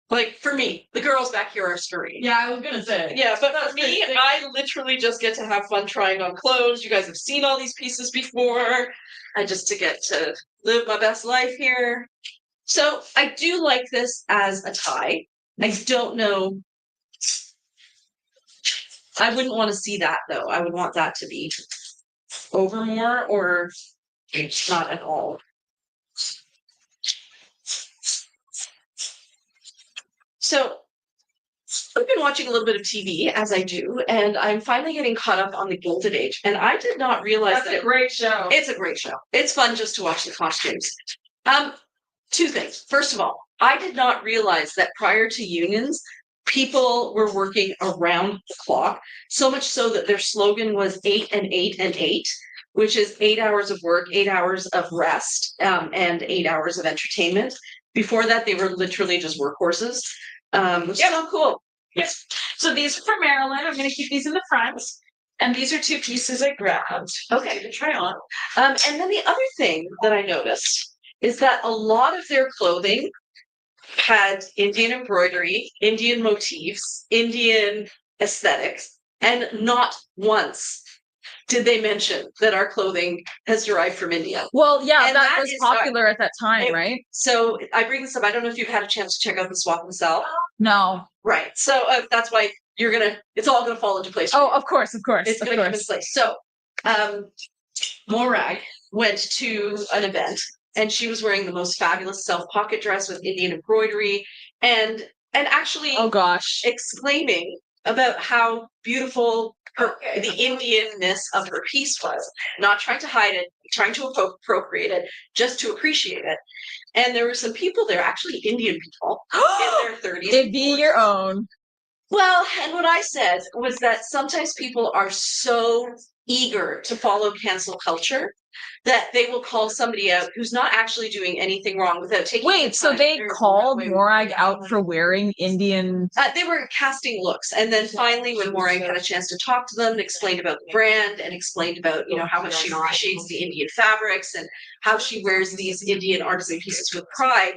Like for me, the girls back here are scurrying. Yeah, I was going to say. Yeah, but for me, I literally just get to have fun trying on clothes. You guys have seen all these pieces before. I just to get to live my best life here. So I do like this as a tie. I don't know. I wouldn't want to see that though. I would want that to be over more or not at all. So I've been watching a little bit of TV as I do, and I'm finally getting caught up on the Gilded Age. And I did not realize That's that a great show. it's a great show. It's fun just to watch the costumes. Two things. First of all, I did not realize that prior to unions, people were working around the clock, so much so that their slogan was 8 and 8 and 8, which is 8 hours of work, 8 hours of rest, and 8 hours of entertainment. Before that, they were literally just workhorses. Which is so cool. Yes. So these are for Marilyn. I'm going to keep these in the front. And these are two pieces I grabbed. Okay. To try on. And then the other thing that I noticed is that a lot of their clothing had Indian embroidery, Indian motifs, Indian aesthetics, and not once did they mention that our clothing has derived from India. Well, yeah, And that that was is popular at that time, it- right? So I bring this up. I don't know if you've had a chance to check out the swap and sell. No. Right. So that's why it's all gonna fall into place. Oh, of course. It's Of going to come into course. place. So, Morag went to an event, and she was wearing the most fabulous self-pocket dress with Indian embroidery, and actually Oh, gosh. exclaiming about how beautiful the Indianness of her piece was. Not trying to hide it, trying to appropriate it, just to appreciate it. And there were some people there, actually Indian people, in their 30s. It be your own. Well, and what I said was that sometimes people are so eager to follow cancel culture that they will call somebody out who's not actually doing anything wrong without taking the Wait, so time they to- called Morag out for wearing Indian. They were casting looks, and then finally, when Morag had a chance to talk to them, explained about the brand and explained about how much she appreciates the Indian fabrics and how she wears these Indian artisan pieces with pride,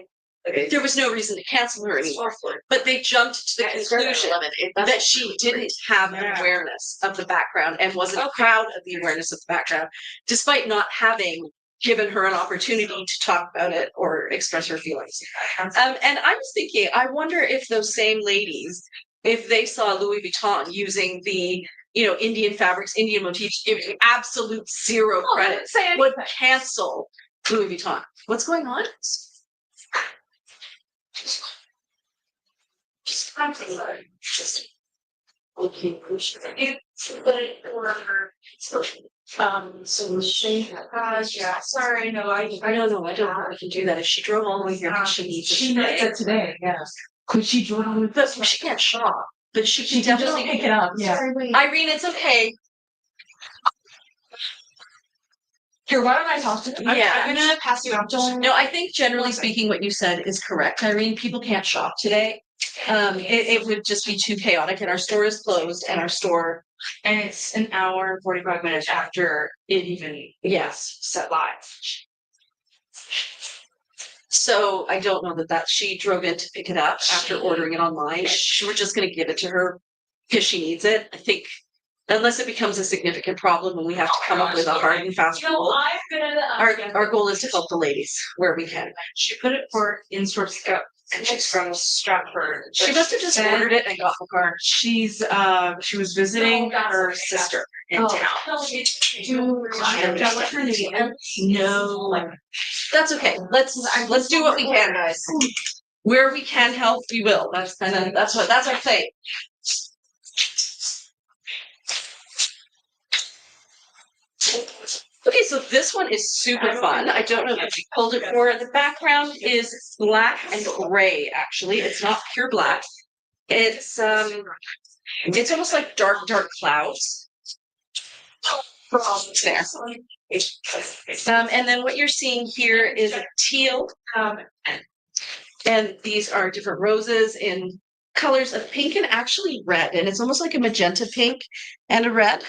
there was no reason to cancel her anymore. But they jumped to the conclusion that she didn't have an awareness of the background and wasn't proud of the awareness of the background, despite not having given her an opportunity to talk about it or express her feelings. And I was thinking, I wonder if those same ladies, if they saw Louis Vuitton using the Indian fabrics, Indian motifs, giving absolute zero credit, would cancel Louis Vuitton. What's going on? So she, yeah, sorry, no, I No, no, I don't know we can do that. If she drove all the way here, she needs it She today. knows that today, yes. Could she join with That's she can't shop, but she She can can just definitely pick it up. Yeah. Irene, it's okay. Here, why don't I talk to them? Yeah. I'm gonna pass you out. No, I think generally speaking, what you said is correct, Irene. People can't shop today. It would just be too chaotic, and our store is closed, and our store, And it's an hour and 45 minutes after it even yes. set live. So I don't know that she drove in to pick it up after ordering it online. We're just going to give it to her because she needs it. I think unless it becomes a significant problem and we have to come up with a hard and fast rule. I'm gonna. Our goal is to help the ladies where we can. She put it for in-store pickup and she's from Stratford. She must have just ordered it and got the car. She was visiting her sister in town. What's her name? No. That's okay. Let's do what we can, guys. Where we can help, we will. That's our thing. Okay, so this one is super fun. I don't know if you pulled it for. The background is black and gray, actually. It's not pure black. It's almost like dark clouds. There. And then what you're seeing here is a teal. And these are different roses in colors of pink and actually red. And it's almost like a magenta pink and a red.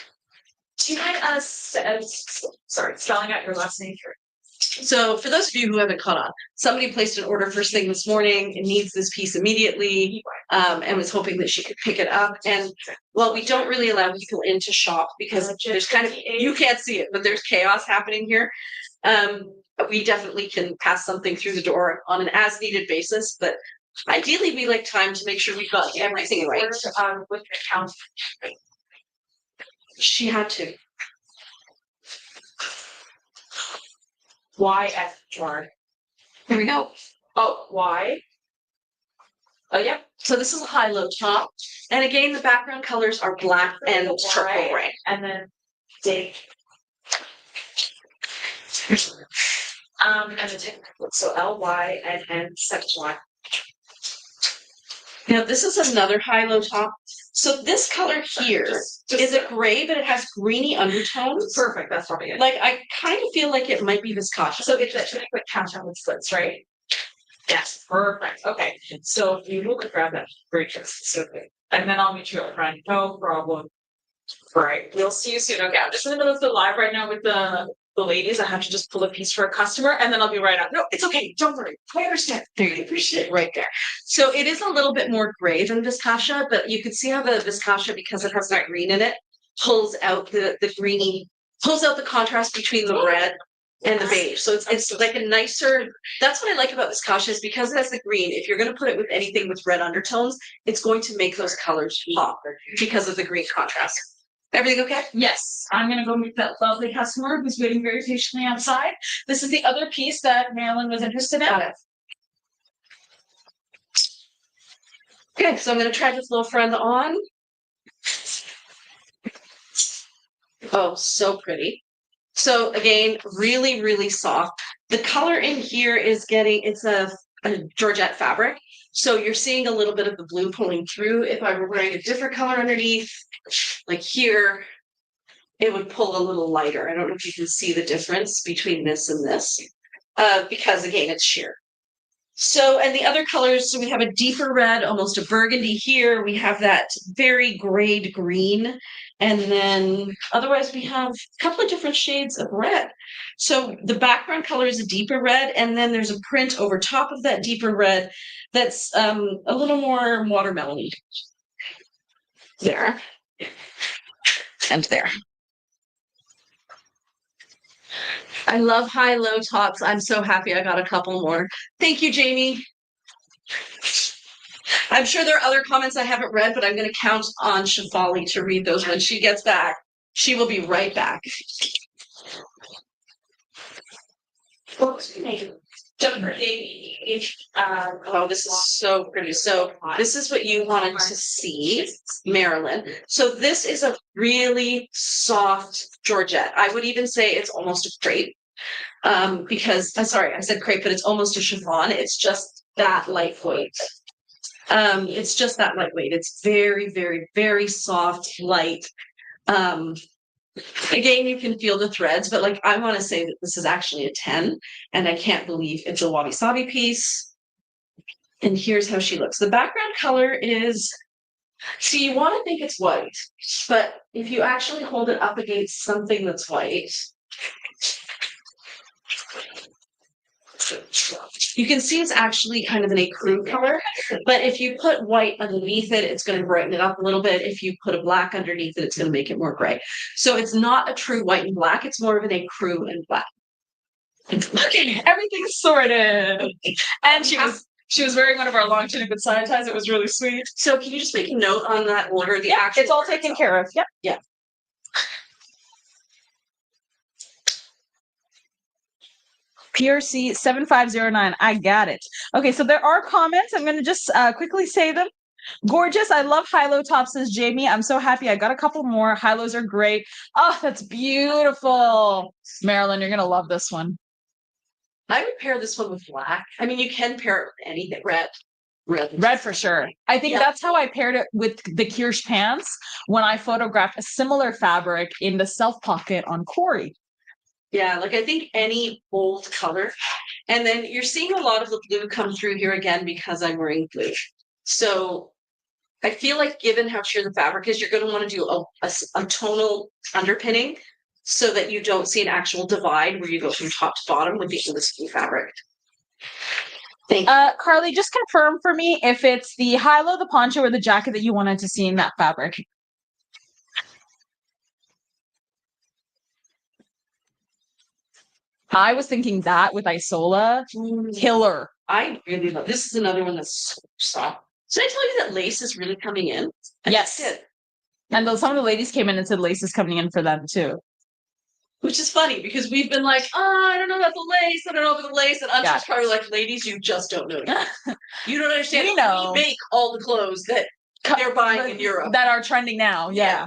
Do you mind spelling out your last name here? So for those of you who haven't caught on, somebody placed an order first thing this morning and needs this piece immediately, and was hoping that she could pick it up. And well, we don't really allow people in to shop because there's kind of, you can't see it, but there's chaos happening here. We definitely can pass something through the door on an as needed basis, but ideally we like time to make sure we've got everything right. With your account. She had to. Y at jar. Here we go. Oh, Y. Oh, yep. So this is a high-low top. And again, the background colors are black and charcoal gray. And then date. And the so LY and N 7Y. Now this is another high-low top. So this color here is a gray, but it has greeny undertones. Perfect. That's probably it. Like I kind of feel like it might be viscose. So it's a quick count on the slits, right? Yes. Perfect. Okay. So you will grab that. Great. So good. And then I'll meet you up front. No problem. All right. We'll see you soon. Okay. I'm just in the middle of the live right now with the ladies. I have to just pull a piece for a customer and then I'll be right up. No, it's okay. Don't worry. I understand. There you appreciate it right there. So it is a little bit more gray than viscose, but you can see how the viscose, because it has that green in it, pulls out the greeny, pulls out the contrast between the red and the beige. So it's like a nicer, that's what I like about viscose is because it has the green. If you're going to put it with anything with red undertones, it's going to make those colors pop because of the green contrast. Everything okay? Yes, I'm gonna go meet that lovely customer who's waiting very patiently outside. This is the other piece that Marilyn was interested in. Got it. Okay, so I'm gonna try this little friend on. Oh, so pretty. So again, really, really soft. The color in here is it's a Georgette fabric. So you're seeing a little bit of the blue pulling through. If I were wearing a different color underneath, like here, it would pull a little lighter. I don't know if you can see the difference between this and this, because again, it's sheer. So, and the other colors, so we have a deeper red, almost a burgundy here. We have that very grayed green. And then otherwise we have a couple of different shades of red. So the background color is a deeper red. And then there's a print over top of that deeper red that's a little more watermelon-y. There. And there. I love high-low tops. I'm so happy I got a couple more. Thank you, Jamie. I'm sure there are other comments I haven't read, but I'm going to count on Shafali to read those when she gets back. She will be right back. Oh, this is so pretty. So this is what you wanted to see, Marilyn. So this is a really soft Georgette. I would even say it's almost a crepe. Because I'm sorry, I said crepe, but it's almost a chiffon. It's just that lightweight. It's just that lightweight. It's very, very, very soft, light. Again, you can feel the threads, but like I want to say that this is actually a 10, and I can't believe it's a wabi sabi piece. And here's how she looks. The background color is, see, you want to think it's white, but if you actually hold it up against something that's white, you can see it's actually kind of an ecru color, but if you put white underneath it, it's going to brighten it up a little bit. If you put a black underneath it, it's going to make it more gray. So it's not a true white and black. It's more of an ecru and black. Okay, everything's sorted. And she was wearing one of our long tunic with side ties. It was really sweet. So can you just make a note on that order? The actual it's all taken care of. Yep. Yeah. PRC 7509. I got it. Okay, so there are comments. I'm going to just quickly say them. Gorgeous. I love high-low tops, says Jamie. I'm so happy. I got a couple more. High-lows are great. Oh, that's beautiful. Marilyn, you're going to love this one. I would pair this one with black. I mean, you can pair it with anything. Red for sure. I think that's how I paired it with the Kirsch pants when I photographed a similar fabric in the self pocket on Corey. Yeah, like I think any bold color. And then you're seeing a lot of the blue come through here again because I'm wearing blue. So I feel like given how sheer the fabric is, you're going to want to do a tonal underpinning so that you don't see an actual divide where you go from top to bottom with the blue fabric. Thank you. Carly, just confirm for me if it's the high-low, the poncho, or the jacket that you wanted to see in that fabric. I was thinking that with Isola. Killer. I really love this. Is another one that's so soft. Did I tell you that lace is really coming in? Yes. And some of the ladies came in and said lace is coming in for them too. Which is funny because we've been like, oh, I don't know about the lace. I don't know about the lace. And I'm just probably like, ladies, you just don't know. You don't understand. We know. We make all the clothes that they're buying in Europe. That are trending now. Yeah.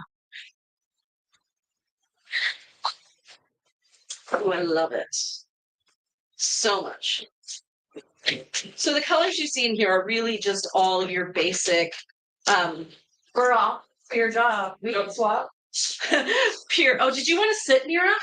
Oh, I love it so much. So the colors you see in here are really just all of your basic Girl, for your job. We don't swap. pure. Oh, did you want to sit, Mira?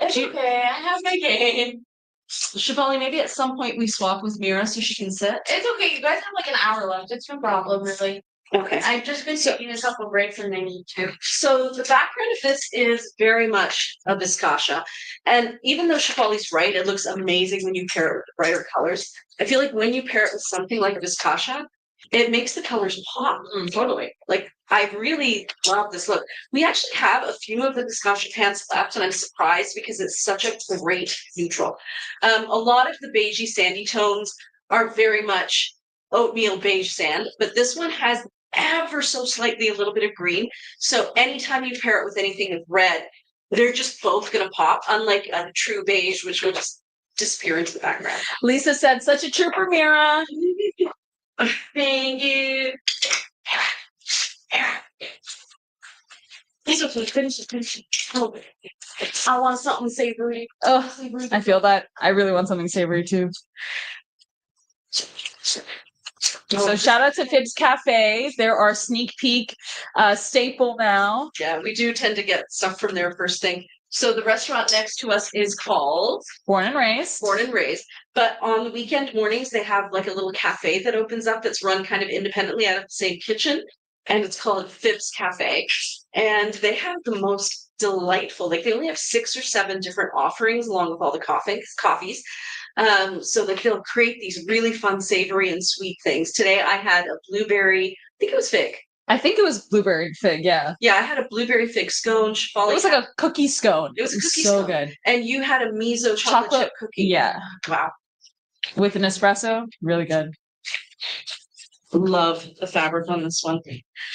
It's okay. I have my game. Shivali, maybe at some point we swap with Mira so she can sit. It's okay. You guys have like an hour left. It's no problem, really. Okay. I've just been taking a couple breaks and I need to. So the background of this is very much a viscosha. And even though Shivali's right, it looks amazing when you pair it with brighter colors. I feel like when you pair it with something like a viscosha, it makes the colors pop. Totally. Like, I really love this look. We actually have a few of the viscosha pants left, and I'm surprised because it's such a great neutral. A lot of the beigey sandy tones are very much oatmeal beige sand, but this one has ever so slightly a little bit of green. So anytime you pair it with anything with red, they're just both going to pop, unlike a true beige, which will just disappear into the background. Lisa said, such a trooper, Mira. Thank you. It's okay. Finish it. Oh, I want something savory. Oh, I feel that. I really want something savory too. So shout out to Fibs Cafe. They're our sneak peek staple now. Yeah, we do tend to get stuff from there first thing. So the restaurant next to us is called Born and Raised. Born and Raised. But on the weekend mornings, they have like a little cafe that opens up that's run kind of independently out of the same kitchen. And it's called Fibs Cafe. And they have the most delightful, like they only have 6 or 7 different offerings along with all the coffees. So that they'll create these really fun, savory and sweet things. Today I had a blueberry, I think it was fig. I think it was blueberry fig, yeah. Yeah, I had a blueberry fig scone. It was like a cookie scone. It was a cookie so scone. Good. And you had a miso chocolate chip cookie. Yeah. Wow. With an espresso, really good. Love the fabric on this one.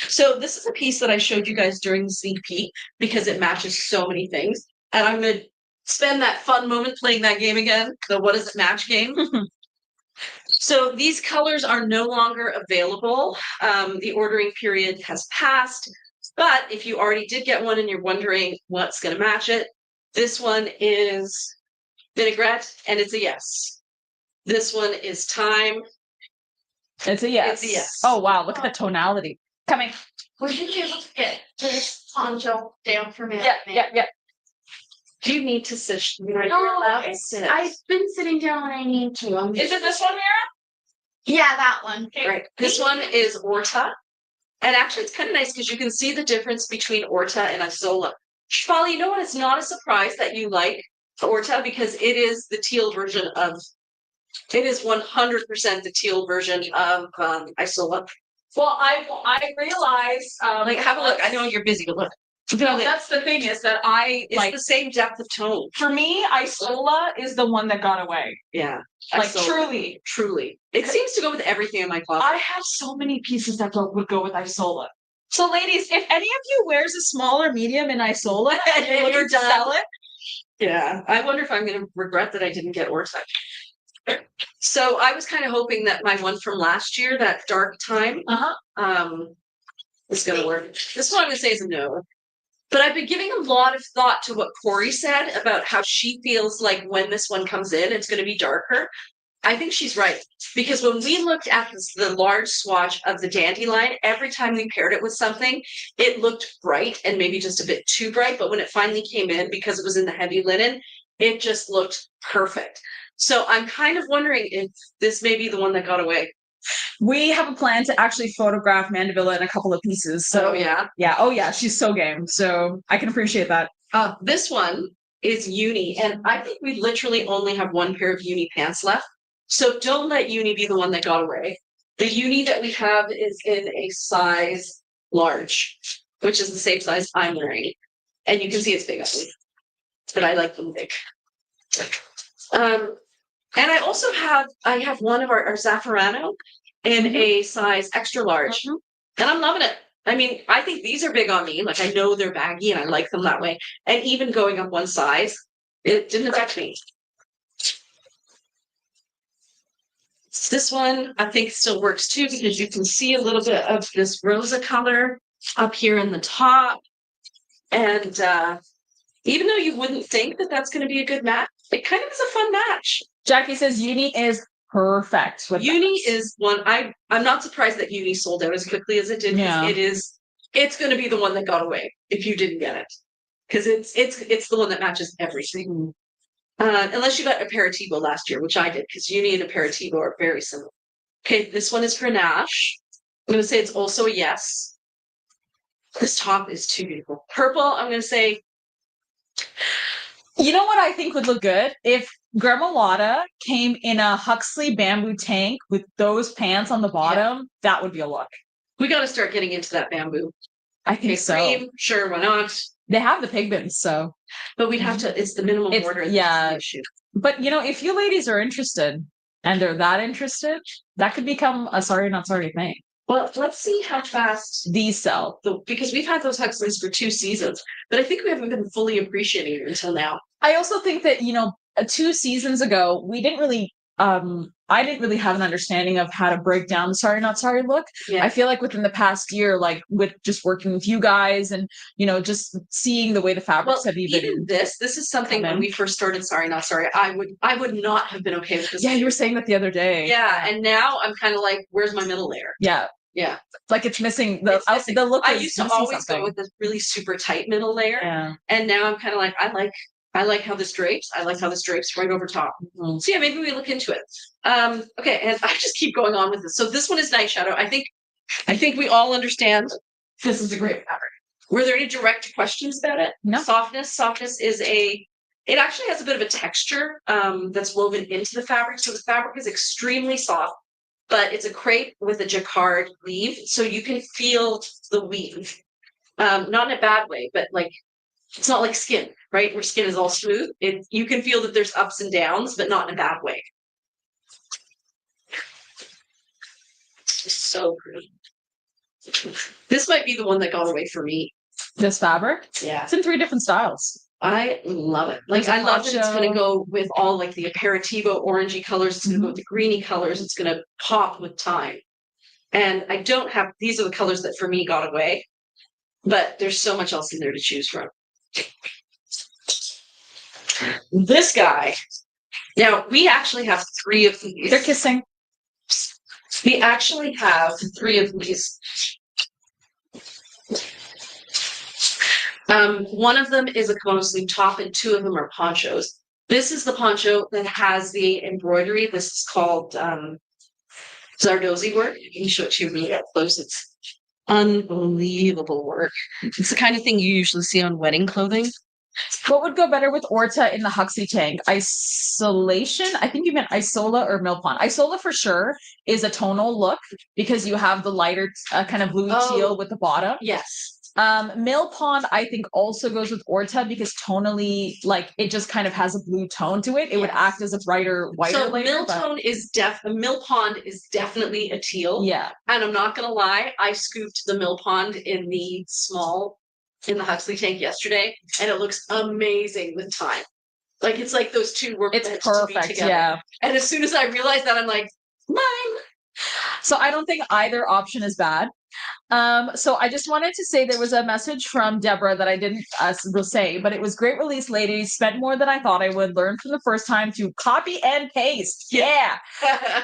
So this is a piece that I showed you guys during the sneak peek because it matches so many things. And I'm going to spend that fun moment playing that game again, the what is it match game. So these colors are no longer available. The ordering period has passed, but if you already did get one and you're wondering what's going to match it, this one is vinaigrette and it's a yes. This one is thyme. It's a yes. It's a yes. Oh, wow. Look at the tonality. Coming. Would you be able to get this poncho down for me? Yeah. Do you need to sit? You're No, allowed to sit. I've been sitting down when I need to. Is it this one, Mira? Yeah, that one. Right. This one is Orta. And actually, it's kind of nice because you can see the difference between Orta and Isola. Shpali, you know what? It's not a surprise that you like Orta because it is the teal version of, it is 100% the teal version of Isola. Well, I realize Like, have a look. I know you're busy, but look. no, that's the thing is that It's like the same depth of tone. for me, Isola is the one that got away. Yeah. Like Isola. Truly. It seems to go with everything in my closet. I have so many pieces that would go with Isola. So, ladies, if any of you wears a small or medium in Isola and you're looking to sell it, Yeah. I wonder if I'm going to regret that I didn't get Orta. So I was kind of hoping that my one from last year, that dark time, is going to work. This one I'm going to say is a no. But I've been giving a lot of thought to what Corey said about how she feels like when this one comes in, it's going to be darker. I think she's right. Because when we looked at the large swatch of the dandelion, every time we paired it with something, it looked bright and maybe just a bit too bright. But when it finally came in, because it was in the heavy linen, it just looked perfect. So I'm kind of wondering if this may be the one that got away. we have a plan to actually photograph Mandevilla in a couple of pieces. So, yeah. Oh, yeah. She's so game. So I can appreciate that. This one is uni. And I think we literally only have one pair of uni pants left. So don't let uni be the one that got away. The uni that we have is in a size large, which is the same size I'm wearing. And you can see it's big on me, but I like them big. And I also have one of our Zaffarano in a size extra large, and I'm loving it. I mean, I think these are big on me. Like I know they're baggy and I like them that way. And even going up one size, it didn't affect me. This one I think still works too because you can see a little bit of this rosa color up here in the top. And even though you wouldn't think that that's going to be a good match, it kind of is a fun match. Jackie says uni is perfect. With uni is one I'm not surprised that uni sold out as quickly as it did. Yeah. It's going to be the one that got away if you didn't get it because it's the one that matches everything. Unless you got Aperitivo last year, which I did, because uni and Aperitivo are very similar. Okay, this one is for Nash. I'm going to say it's also a yes. This top is too beautiful. Purple, I'm going to say. You know what I think would look good? If Gremolata came in a Huxley bamboo tank with those pants on the bottom, that would be a look. We got to start getting into that bamboo. I think so. Cream, sure, why not? They have the pigments, so. But we'd have to, it's the minimum order. Yeah. But, if you ladies are interested and they're that interested, that could become a sorry, not sorry thing. Well, let's see how fast these sell. Because we've had those Huxleys for 2 seasons, but I think we haven't been fully appreciating it until now. I also think that, 2 seasons ago, we didn't really, I didn't really have an understanding of how to break down the sorry, not sorry look. Yeah. I feel like within the past year, like with just working with you guys and, just seeing the way the fabrics have even this is something when we first started Sorry Not Sorry, I would not have been okay with this. Yeah, you were saying that the other day. Yeah, and now I'm kind of like, where's my middle layer? Yeah. Yeah. Like it's missing the look. I used to always go with this really super tight middle layer. Yeah. And now I'm kind of like, I like how this drapes. I like how this drapes right over top. So yeah, maybe we look into it. Okay, and I just keep going on with this. So this one is Night Shadow. I think we all understand this is a great fabric. Were there any direct questions about it? No. Softness is it actually has a bit of a texture that's woven into the fabric. So the fabric is extremely soft, but it's a crepe with a jacquard weave. So you can feel the weave. Not in a bad way, but like, it's not like skin, right? Where skin is all smooth. You can feel that there's ups and downs, but not in a bad way. It's so pretty. This might be the one that got away for me. This fabric? Yeah. It's in 3 different styles. I love it. Like, There's a I love that it's going to poncho. go with all like the aperitivo orangey colors. It's going to go with the greeny colors. It's going to pop with time. And I don't have, these are the colors that for me got away, but there's so much else in there to choose from. This guy. Now, we actually have 3 of these. They're kissing. We actually have 3 of these. One of them is a kimono sleeve top, and 2 of them are ponchos. This is the poncho that has the embroidery. This is called Zardozi work. Let me show it to you really up close. It's unbelievable work. It's the kind of thing you usually see on wedding clothing. What would go better with Orta in the Huxley tank? Isolation? I think you meant Isola or Milpon. Isola for sure is a tonal look because you have the lighter kind of blue teal with the bottom. Yes. Mill Pond, I think, also goes with Orta because tonally, like, it just kind of has a blue tone to it. It would act as a brighter, whiter So layer. Mill Pond is definitely a teal. Yeah. And I'm not gonna lie, I scooped the Mill Pond in the Huxley tank yesterday, and it looks amazing with time. Like, it's like those 2 were It's meant to be perfect, together. yeah. And as soon as I realized that, I'm like, mine. So I don't think either option is bad. So I just wanted to say there was a message from Deborah that I didn't say, but it was great release, ladies. Spent more than I thought I would. Learn from the first time to copy and paste. Yeah.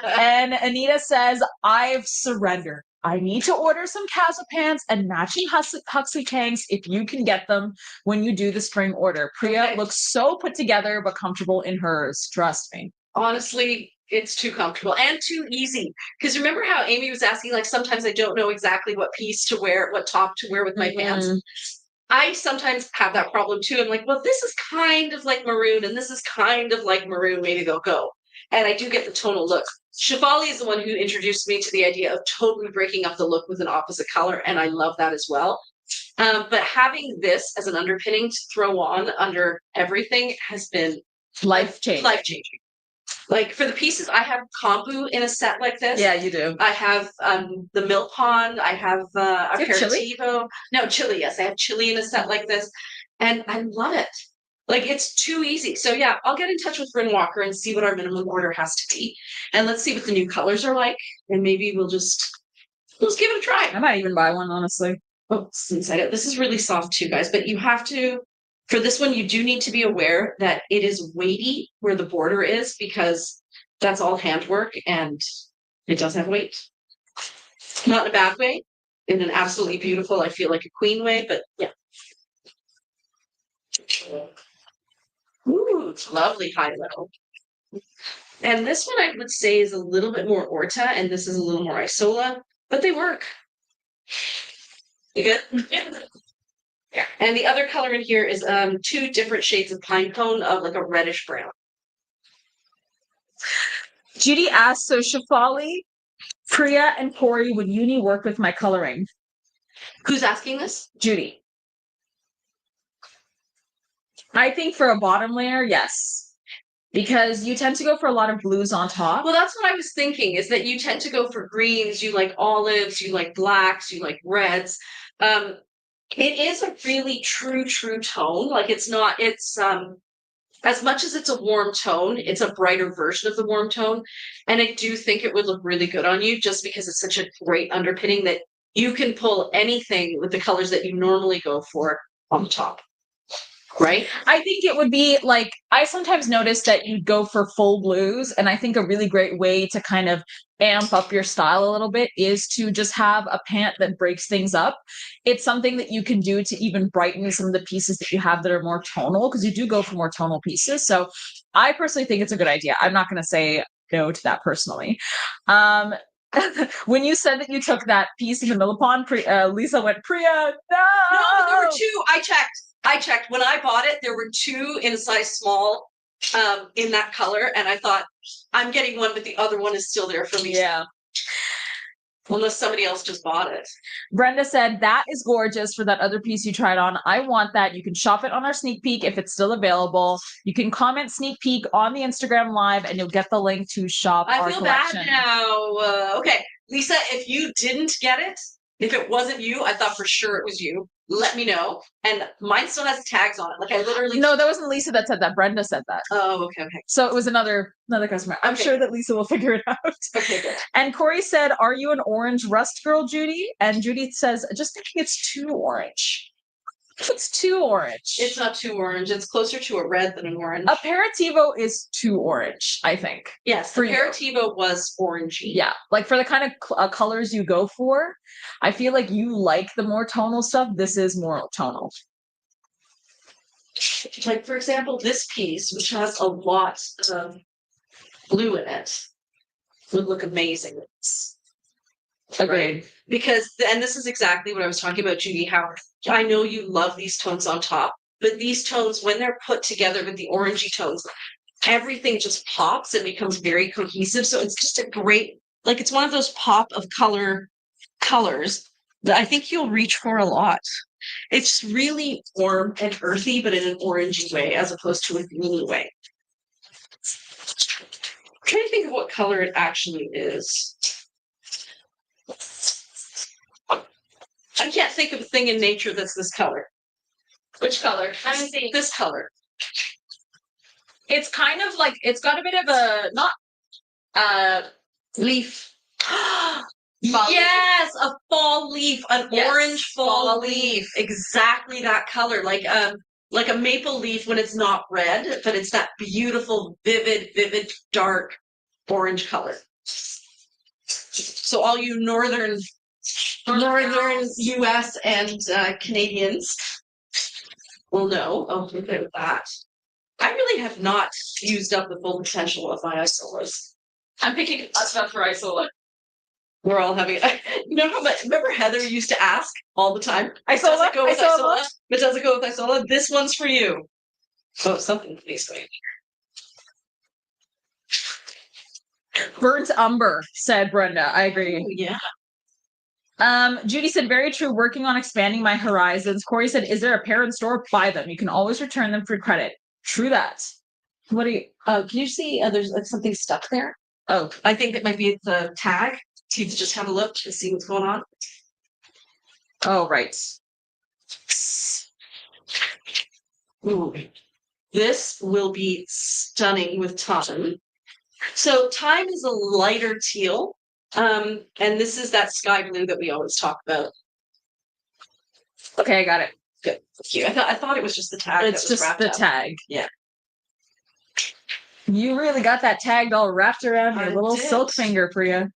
And Anita says, I've surrendered. I need to order some Casa pants and matching Huxley tanks if you can get them when you do the spring order. Priya looks so put together but comfortable in hers. Trust me. Honestly, it's too comfortable and too easy. Because remember how Amy was asking, like, sometimes I don't know exactly what piece to wear, what top to wear with my pants. I sometimes have that problem too. I'm like, well, this is kind of like maroon and this is kind of like maroon. Maybe they'll go. And I do get the tonal look. Shefali is the one who introduced me to the idea of totally breaking up the look with an opposite color. And I love that as well. But having this as an underpinning to throw on under everything has been life-changing. Life-changing. Like, for the pieces, I have kombu in a set like this. Yeah, you do. I have the milk pond. I have aperitivo. No, chili. Yes, I have chili in a set like this. And I love it. Like, it's too easy. So, yeah, I'll get in touch with Bryn Walker and see what our minimum order has to be. And let's see what the new colors are like. And maybe we'll just give it a try. I might even buy one, honestly. Oh, it's inside it. This is really soft too, guys. But you have to... For this one, you do need to be aware that it is weighty where the border is because that's all handwork and it does have weight. Not in a bad way, in an absolutely beautiful, I feel like a queen way, but yeah. Ooh, it's lovely high low. And this one I would say is a little bit more Orta and this is a little more Isola, but they work. You good? Yeah. And the other color in here is 2 different shades of pine cone of like a reddish brown. Judy asked, so Shefali, Priya, and Corey, would uni work with my coloring? Who's asking this? Judy. I think for a bottom layer, yes. Because you tend to go for a lot of blues on top. Well, that's what I was thinking, is that you tend to go for greens, you like olives, you like blacks, you like reds. It is a really true tone. Like, it's as much as it's a warm tone, it's a brighter version of the warm tone. And I do think it would look really good on you just because it's such a great underpinning that you can pull anything with the colors that you normally go for on the top. Right? I think it would be like, I sometimes notice that you go for full blues, and I think a really great way to kind of amp up your style a little bit is to just have a pant that breaks things up. It's something that you can do to even brighten some of the pieces that you have that are more tonal, because you do go for more tonal pieces. So I personally think it's a good idea. I'm not going to say no to that personally. When you said that you took that piece in the Millipon, Lisa went, Priya, no! No, there were 2. I checked. When I bought it, there were 2 in a size small in that color. And I thought, I'm getting one, but the other one is still there for me. Yeah. Unless somebody else just bought it. Brenda said, that is gorgeous for that other piece you tried on. I want that. You can shop it on our sneak peek if it's still available. You can comment sneak peek on the Instagram live and you'll get the link to shop our collection. I feel bad now. Okay. Lisa, if you didn't get it, If it wasn't you, I thought for sure it was you. Let me know. And mine still has tags on it. Like I literally. No, that wasn't Lisa that said that. Brenda said that. Oh, okay, okay. So it was another customer. I'm Okay. sure that Lisa will figure it out. Okay, good. And Corey said, "Are you an orange rust girl, Judy?" And Judy says, "Just thinking it's too orange. It's too orange. It's not too orange. It's closer to a red than an orange. Aperitivo is too orange, I think. Yes, for the you. Aperitivo was orangey. Yeah, like for the kind of colors you go for, I feel like you like the more tonal stuff. This is more tonal. Like, for example, this piece, which has a lot of blue in it, would look amazing. Agreed. Because, and this is exactly what I was talking about, Judy, how I know you love these tones on top, but these tones, when they're put together with the orangey tones, everything just pops and becomes very cohesive. So it's just a great, like, it's one of those pop of colors that I think you'll reach for a lot. It's really warm and earthy, but in an orangey way, as opposed to a greeny way. I'm trying to think of what color it actually is. I can't think of a thing in nature that's this color. Which color? This color. It's kind of like it's got a bit of a Leaf. Fall Yes, a fall leaf, an Yes, orange fall fall leaf. Exactly that color, like a maple leaf when it's not red, but it's that beautiful, vivid, dark orange color. So all you northern US and Canadians will know. Oh, look at that. I really have not used up the full potential of my isolas. I'm picking stuff for Isola. We're all having. You know how much? Remember Heather used to ask all the time. Isola? Does it go with Isola? Isola? But does it go with Isola? This one's for you. Oh, something please wait. Burnt umber, said Brenda. I agree. Oh, yeah. Judy said, "Very true. Working on expanding my horizons." Corey said, "Is there a pair in store? Buy them. You can always return them for credit." True that. What do you? Can you see? There's like something stuck there. Oh, I think it might be the tag. To just have a look to see what's going on. oh, right. Ooh. This will be stunning with time. So time is a lighter teal. And this is that sky blue that we always talk about. Okay, I got it. Good. Thank you. I thought it was just the tag. It's just the tag. Yeah. You really got that tagged all wrapped around your I little did. silk finger, Priya.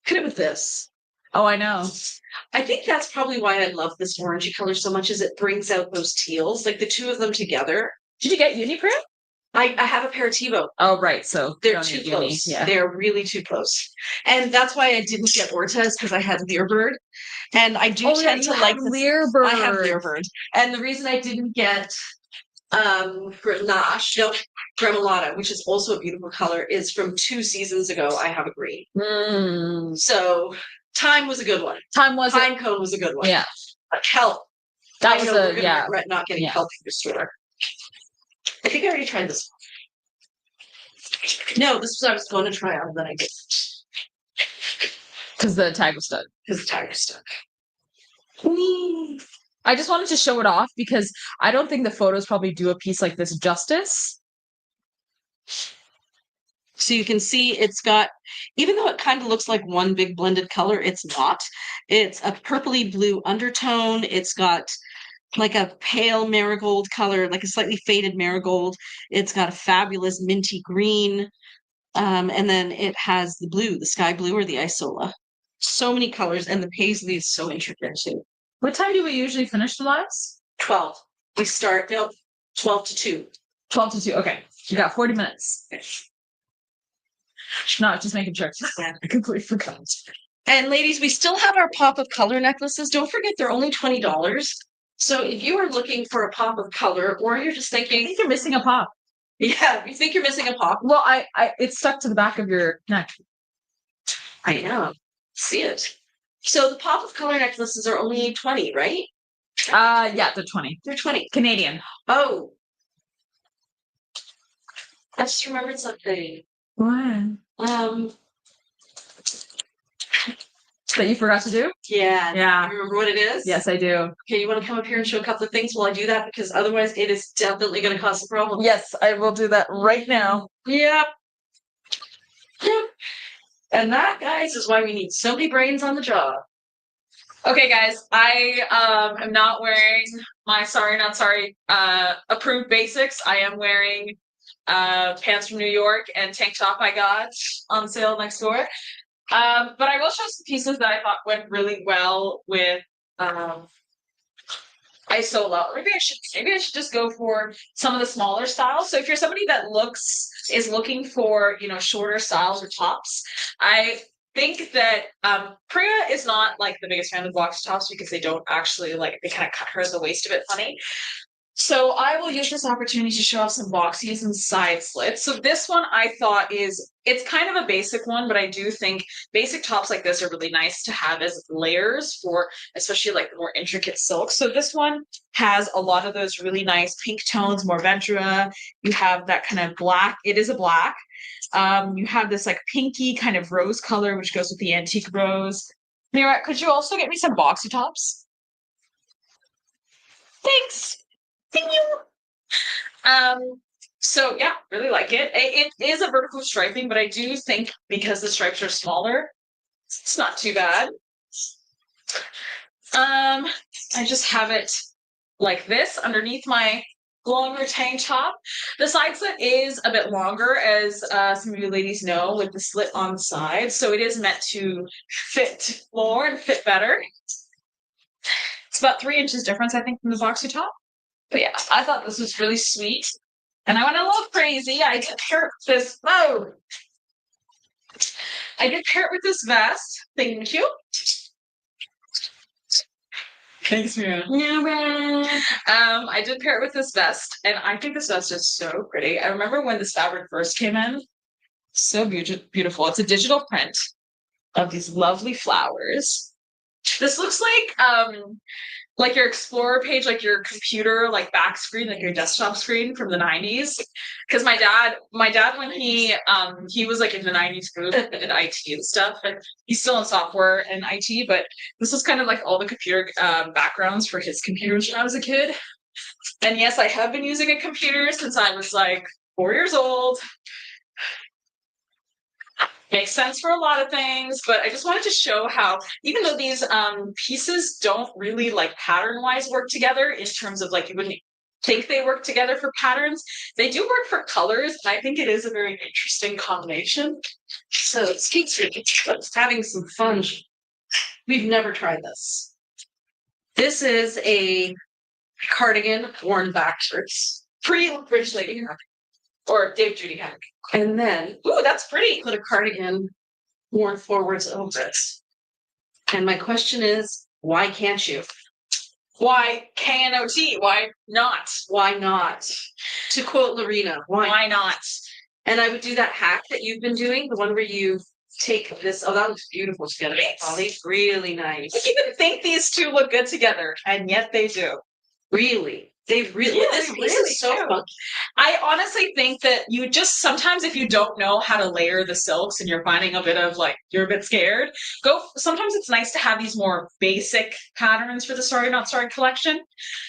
Could it with this? Oh, I know. I think that's probably why I love this orangey color so much, is it brings out those teals, like the two of them together. Did you get uni, Priya? I have a Aperitivo. Oh, right. So They're too close. Yeah. They're really too close. And that's why I didn't get Ortez, because I had Learbird. And I do tend to like Learbird. I have Learbird. And the reason I didn't get Grenache, no, Gremolata, which is also a beautiful color, is from 2 seasons ago. I have a green. So Time was a good one. Pine Cone was a good one. Yeah. Kelp. That was we're gonna regret not getting kelp in the store. I think I already tried this one. No, this was I was going to try out, and then I didn't. Because the tag was stuck. Because the tag was stuck. I just wanted to show it off because I don't think the photos probably do a piece like this justice. So you can see it's got, even though it kind of looks like one big blended color, it's not. It's a purpley blue undertone. It's got like a pale marigold color, like a slightly faded marigold. It's got a fabulous minty green. And then it has the blue, the sky blue or the Isola. So many colors, and the paisley is so intricate too. What time do we usually finish the lives? 12. We start 12 to 2. 12 to 2. Okay. You got 40 minutes. No, just making sure. I completely forgot. And ladies, we still have our pop of color necklaces. Don't forget, they're only $20. So if you are looking for a pop of color, or you're just thinking, I think you're missing a pop. Yeah, you think you're missing a pop? Well, it's stuck to the back of your neck. I am. See it. So the pop of color necklaces are only 20, right? Yeah, they're 20. They're 20. Canadian. Oh. I just remembered something. What? that you forgot to do? Yeah. Yeah. You remember what it is? Yes, I do. Okay, you want to come up here and show a couple of things while I do that? Because otherwise it is definitely going to cause a problem. Yes, I will do that right now. Yep. Yep. And that, guys, is why we need so many brains on the job. Okay, guys, I am not wearing my approved basics. I am wearing pants from New York and tank top I got on sale next door. But I will show some pieces that I thought went really well with Isola. Maybe I should just go for some of the smaller styles. So if you're somebody that is looking for, shorter styles or tops, I think that Priya is not like the biggest fan of boxy tops because they don't actually they kind of cut her at the waist a bit funny. So I will use this opportunity to show off some boxies and side slits. So this one I thought it's kind of a basic one, but I do think basic tops like this are really nice to have as layers for especially like the more intricate silks. So this one has a lot of those really nice pink tones, more ventura. You have that kind of black. It is a black. You have this like pinky kind of rose color, which goes with the antique rose. Mira, could you also get me some boxy tops? Thanks. Thank you. So yeah, really like it. It is a vertical striping, but I do think because the stripes are smaller, it's not too bad. I just have it like this underneath my longer tank top. The side slit is a bit longer, as some of you ladies know, with the slit on the side. So it is meant to fit more and fit better. It's about 3 inches difference, I think, from the boxy top. But yeah, I thought this was really sweet. And I went a little crazy. I did pair it with this. Oh! I did pair it with this vest. Thank you. Thanks, Mira. I did pair it with this vest, and I think this vest is so pretty. I remember when this fabric first came in. So beautiful. It's a digital print of these lovely flowers. This looks like your Explorer page, like your computer, like back screen, like your desktop screen from the 90s. Because my dad, when he was like in the 90s group in IT and stuff, and he's still in software and IT, but this was kind of like all the computer backgrounds for his computers when I was a kid. And yes, I have been using a computer since I was like 4 years old. Makes sense for a lot of things, but I just wanted to show how, even though these pieces don't really like pattern-wise work together in terms of like you wouldn't think they work together for patterns, they do work for colors, and I think it is a very interesting combination. So it's having some fun. We've never tried this. This is a cardigan worn backwards. Pre-British lady hack. Or Dave Judy hack. And then, ooh, that's pretty. Put a cardigan worn forwards over it. And my question is, why can't you? Why K-N-O-T? Why not? Why not? To quote Lorena, why not? And I would do that hack that you've been doing, the one where you take this. Oh, that looks beautiful together. Holly. Really nice. I even think these two look good together, and yet they do. Really? They really, this piece is so fun. I honestly think that you just sometimes, if you don't know how to layer the silks and you're finding a bit of like, you're a bit scared, sometimes it's nice to have these more basic patterns for the Sorry Not Sorry collection.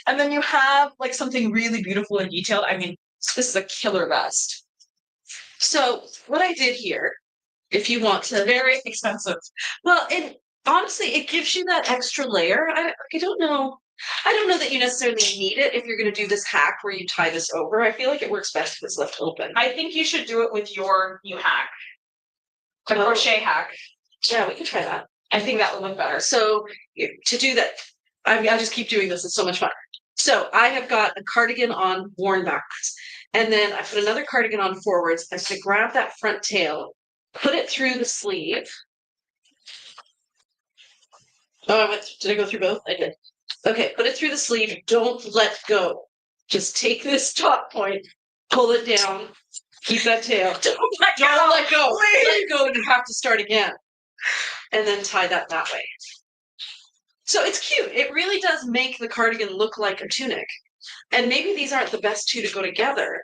And then you have like something really beautiful and detailed. I mean, this is a killer vest. So what I did here, if you want to, very expensive. Well, and honestly, it gives you that extra layer. I don't know that you necessarily need it if you're going to do this hack where you tie this over. I feel like it works best if it's left open. I think you should do it with your new hack. The crochet hack. Yeah, we can try that. I think that would look better. So to do that, I'll just keep doing this. It's so much fun. So I have got a cardigan on worn backwards. And then I put another cardigan on forwards. I'm going to grab that front tail, put it through the sleeve. Oh, did I go through both? I did. Okay, put it through the sleeve. Don't let go. Just take this top point, pull it down, keep that tail. Don't let go. Let go, and you have to start again. And then tie that way. So it's cute. It really does make the cardigan look like a tunic. And maybe these aren't the best two to go together,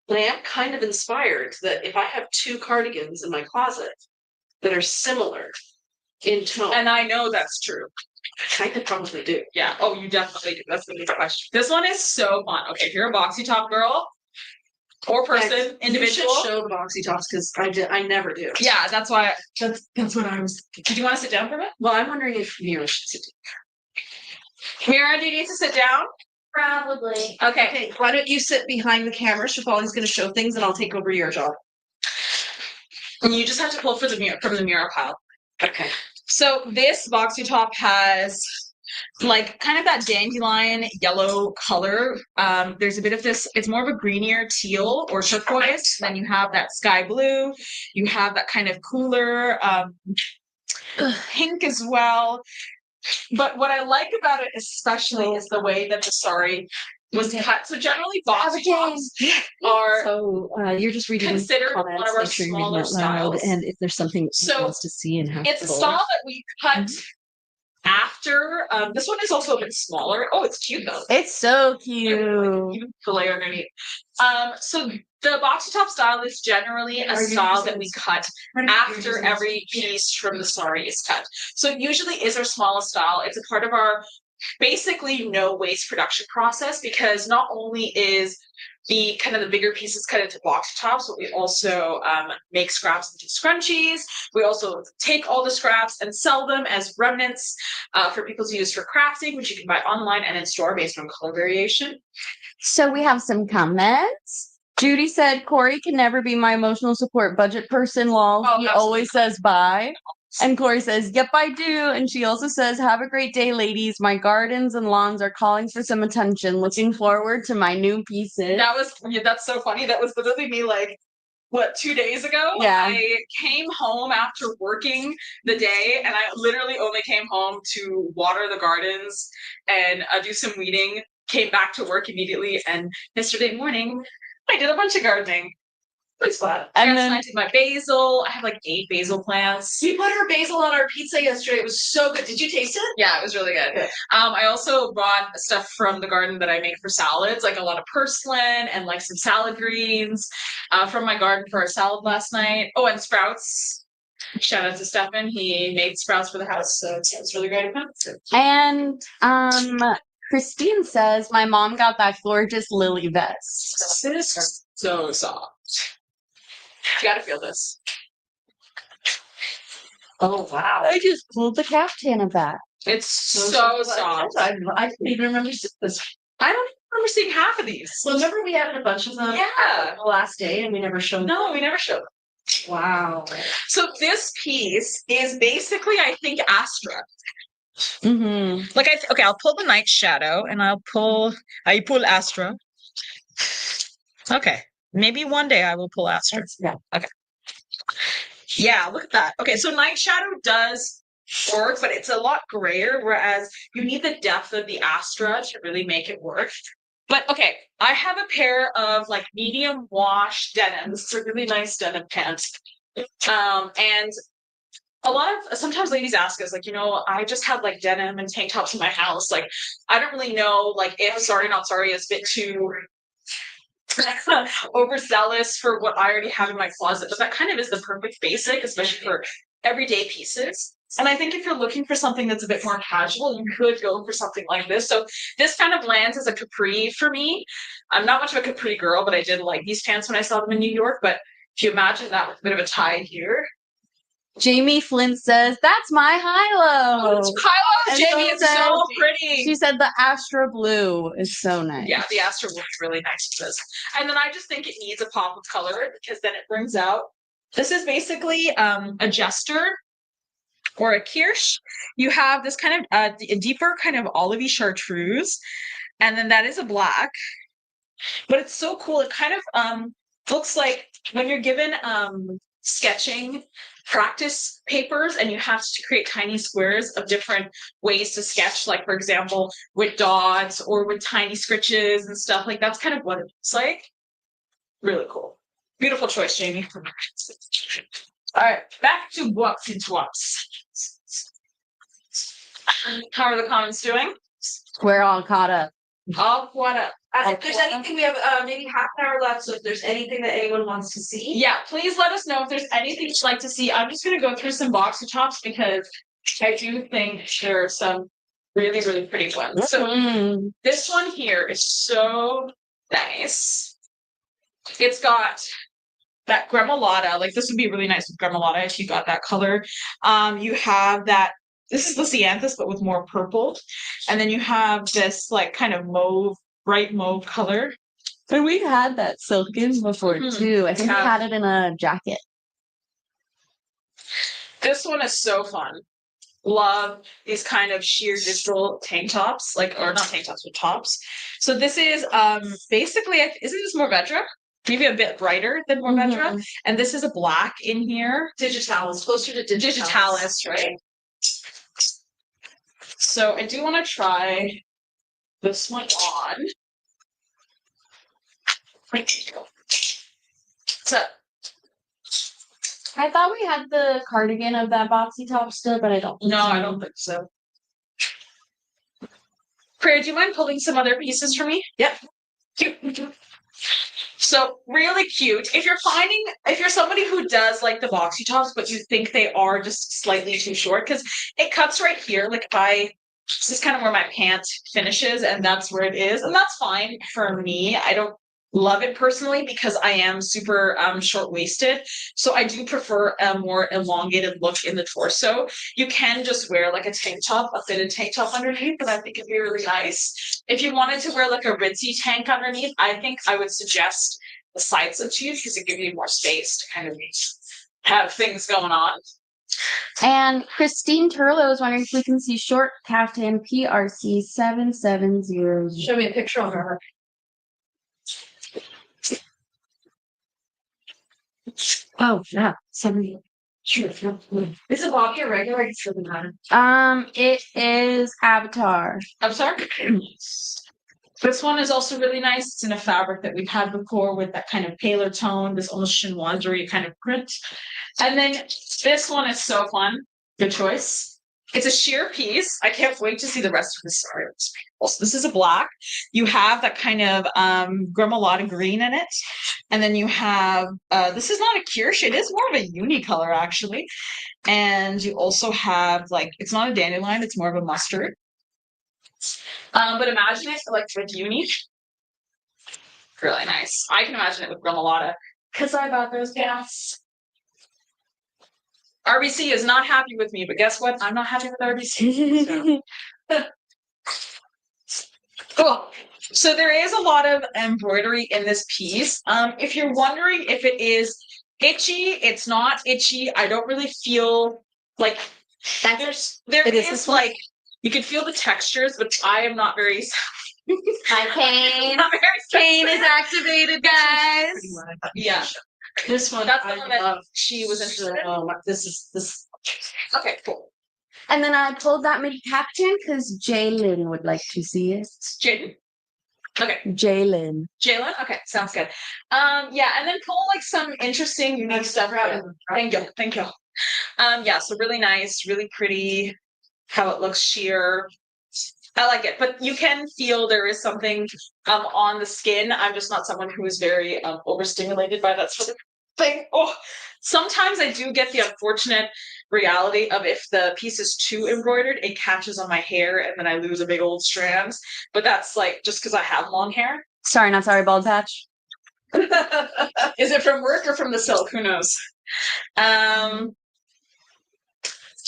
but I am kind of inspired that if I have two cardigans in my closet that are similar, in tone. And I know that's true. I could probably do. Yeah. Oh, you definitely do. That's the big question. This one is so fun. Okay, if you're a boxy top girl or person, individual. You should show the Boxy Tops because I never do. Yeah, that's why. That's what I was. Did you want to sit down for a minute? Well, I'm wondering if Mira should sit Mira, do you need to sit down? Probably. Okay. Okay, why don't you sit behind the camera? Shafali's going to show things and I'll take over your job. And you just have to pull for the mirror from the mirror pile. Okay. So this boxy top has like kind of that dandelion yellow color. There's a bit of this, it's more of a greenier teal or turquoise. Then you have that sky blue. You have that kind of cooler pink as well. But what I like about it especially is the way that the sari was cut. So generally boxy tops are So you're just reading considered comments, one of our make sure you're reading smaller out loud, styles. and if there's something that So, he wants to see and have It's a to style that we cut after. This one is also a bit smaller. Oh, it's cute though. It's so cute. Even the layer underneath. So the boxy top style is generally a style that we cut after every piece from the sari is cut. So it usually is our smallest style. It's a part of our basically no waste production process because not only is the kind of the bigger pieces cut into boxy tops, but we also make scraps into scrunchies. We also take all the scraps and sell them as remnants for people to use for crafting, which you can buy online and in store based on color variation. So we have some comments. Judy said, Corey can never be my emotional support budget person, lol. Oh, He absolutely. always says bye. And Corey says, yep, I do. And she also says, have a great day, ladies. My gardens and lawns are calling for some attention. Looking forward to my new pieces. That's so funny. That was literally me like, what, 2 days ago? Yeah. I came home after working the day and I literally only came home to water the gardens and do some weeding, came back to work immediately. And yesterday morning, I did a bunch of gardening. Pretty glad. And I then- planted my basil. I have like 8 basil plants. We put our basil on our pizza yesterday. It was so good. Did you taste it? Yeah, it was really good. Good. I also bought stuff from the garden that I make for salads, like a lot of purslane and like some salad greens from my garden for our salad last night. Oh, and sprouts. Shout out to Stefan. He made sprouts for the house, so it's really great of him. And Christine says, my mom got that gorgeous lily vest. This is so soft. You gotta feel this. Oh, wow. I just pulled the caftan of that. It's so soft. I can't even remember this. I don't remember seeing half of these. Well, remember we had a bunch of them Yeah. the last day and we never showed them? No, we never showed. Wow. So this piece is basically, I think, Astra. Mm-hmm. Like okay, I'll pull the Night Shadow and I pull Astra. Okay. Maybe one day I will pull Astra. Yeah, look at that. Okay, so Night Shadow does work, but it's a lot grayer, whereas you need the depth of the Astra to really make it work. But okay, I have a pair of like medium wash denims. It's a really nice denim pants. And sometimes ladies ask us, like, I just have like denim and tank tops in my house. Like, I don't really know, like, if sorry, not sorry is a bit too overzealous for what I already have in my closet. But that kind of is the perfect basic, especially for everyday pieces. And I think if you're looking for something that's a bit more casual, you could go for something like this. So this kind of lands as a capri for me. I'm not much of a capri girl, but I did like these pants when I saw them in New York. But if you imagine that with a bit of a tie here. Jamie Flint says, that's my high-low. It's Kylo, And Jamie, she it's said- so pretty. She said the Astra blue is so nice. Yeah, the Astra looks really nice with this. And then I just think it needs a pop of color because then it brings out, this is basically a jester or a kirsch. You have this kind of a deeper kind of olivey chartreuse, and then that is a black. But it's so cool. It kind of looks like when you're given sketching practice papers and you have to create tiny squares of different ways to sketch, like for example with dots or with tiny scritches and stuff, like that's kind of what it looks like. Really cool. Beautiful choice, Jamie. All right, back to Boxy Tops. How are the comments doing? We're all caught up. All caught up. If there's anything, we have maybe half an hour left, so if there's anything that anyone wants to see. Yeah, please let us know if there's anything you'd like to see. I'm just going to go through some Boxy Tops because I do think there are some really, really pretty ones. So Mm. this one here is so nice. It's got that gremolata. Like this would be really nice with gremolata if you got that color. You have that. This is the Cyanthus, but with more purple. And then you have this like kind of mauve, bright mauve color. And we've had that silken before Mhm. too. I think we Yeah. had it in a jacket. This one is so fun. Love these kind of sheer digital tank tops, like or not tank tops, but tops. So this is basically, isn't this Morvedra? Maybe a bit brighter than Morvedra. Mhm. And this is a black in here. Digitalis, closer to digitalis. Digitalis, right? So I do want to try this one on. So I thought we had the cardigan of that boxy top still, but I don't. no, I don't think so. Prayer, do you mind pulling some other pieces for me? Yep. Cute. So really cute. If you're somebody who does like the boxy tops, but you think they are just slightly too short, because it cuts right here. Like this is kind of where my pant finishes, and that's where it is, and that's fine for me. I don't love it personally because I am super short waisted, so I do prefer a more elongated look in the torso. You can just wear like a tank top, a fitted tank top underneath, and I think it'd be really nice. If you wanted to wear like a ritzy tank underneath, I think I would suggest the side slip shoes because it gives you more space to kind of have things going on. And Christine Turlo is wondering if we can see short caftan PRC 770. Show me a picture on her. Oh, yeah. 70. Sure. Is it Bobby a regular? It's really not. It is Avatar. I'm sorry. This one is also really nice. It's in a fabric that we've had before with that kind of paler tone, this almost chinoiserie kind of print. And then this one is so fun. Good choice. It's a sheer piece. I can't wait to see the rest of this. Sorry. Also, this is a black. You have that kind of gremolata green in it. And then you have, this is not a kirsch. It is more of a uni color actually. And you also have like, it's not a dandelion. It's more of a mustard. But imagine it like with uni. Really nice. I can imagine it with gremolata because I bought those pants. RBC is not happy with me, but guess what? I'm not happy with RBC. So. Cool. So there is a lot of embroidery in this piece. If you're wondering if it is itchy, it's not itchy. I don't really feel like there is like you can feel the textures, but I am not very. Hi, Kane. Not very Kane is activated, guys. Yeah. This one, That's the I one that love. she was interested in. Oh, this. Okay, cool. And then I pulled that midi captain because Jalen would like to see it. Jaden. Okay. Jalen. Jalen? Okay, sounds good. Yeah, and then pull like some interesting, unique stuff out. Thank you. Thank you. Yeah, so really nice, really pretty, how it looks sheer. I like it, but you can feel there is something on the skin. I'm just not someone who is very overstimulated by that sort of thing. Oh, sometimes I do get the unfortunate reality of if the piece is too embroidered, it catches on my hair and then I lose a big old strand. But that's like just because I have long hair. Sorry, not sorry, bald patch. Is it from work or from the silk? Who knows?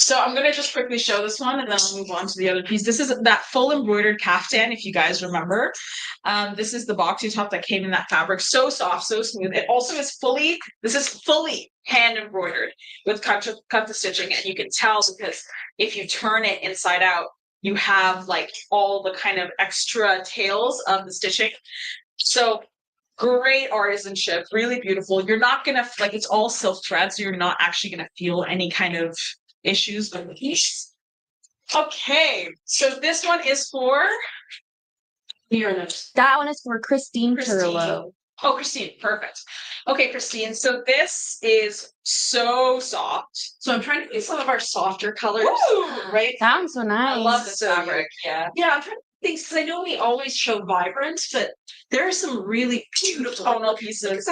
So I'm going to just quickly show this one and then I'll move on to the other piece. This is that full embroidered kaftan, if you guys remember. This is the boxy top that came in that fabric. So soft, so smooth. It also is fully hand embroidered with cut the stitching. And you can tell because if you turn it inside out, you have like all the kind of extra tails of the stitching. So great artisanship, really beautiful. You're not going to, like, it's all silk thread, so you're not actually going to feel any kind of issues with the piece. Okay, so this one is for That one is for Christine Turlo. Oh, Christine, perfect. Okay, Christine, so this is so soft. So I'm trying to get some of our softer colors, Woo! right? Sounds so nice. I love this fabric. Yeah. Yeah, I'm trying to think because I know we always show vibrant, but there are some really beautiful Tonal pieces.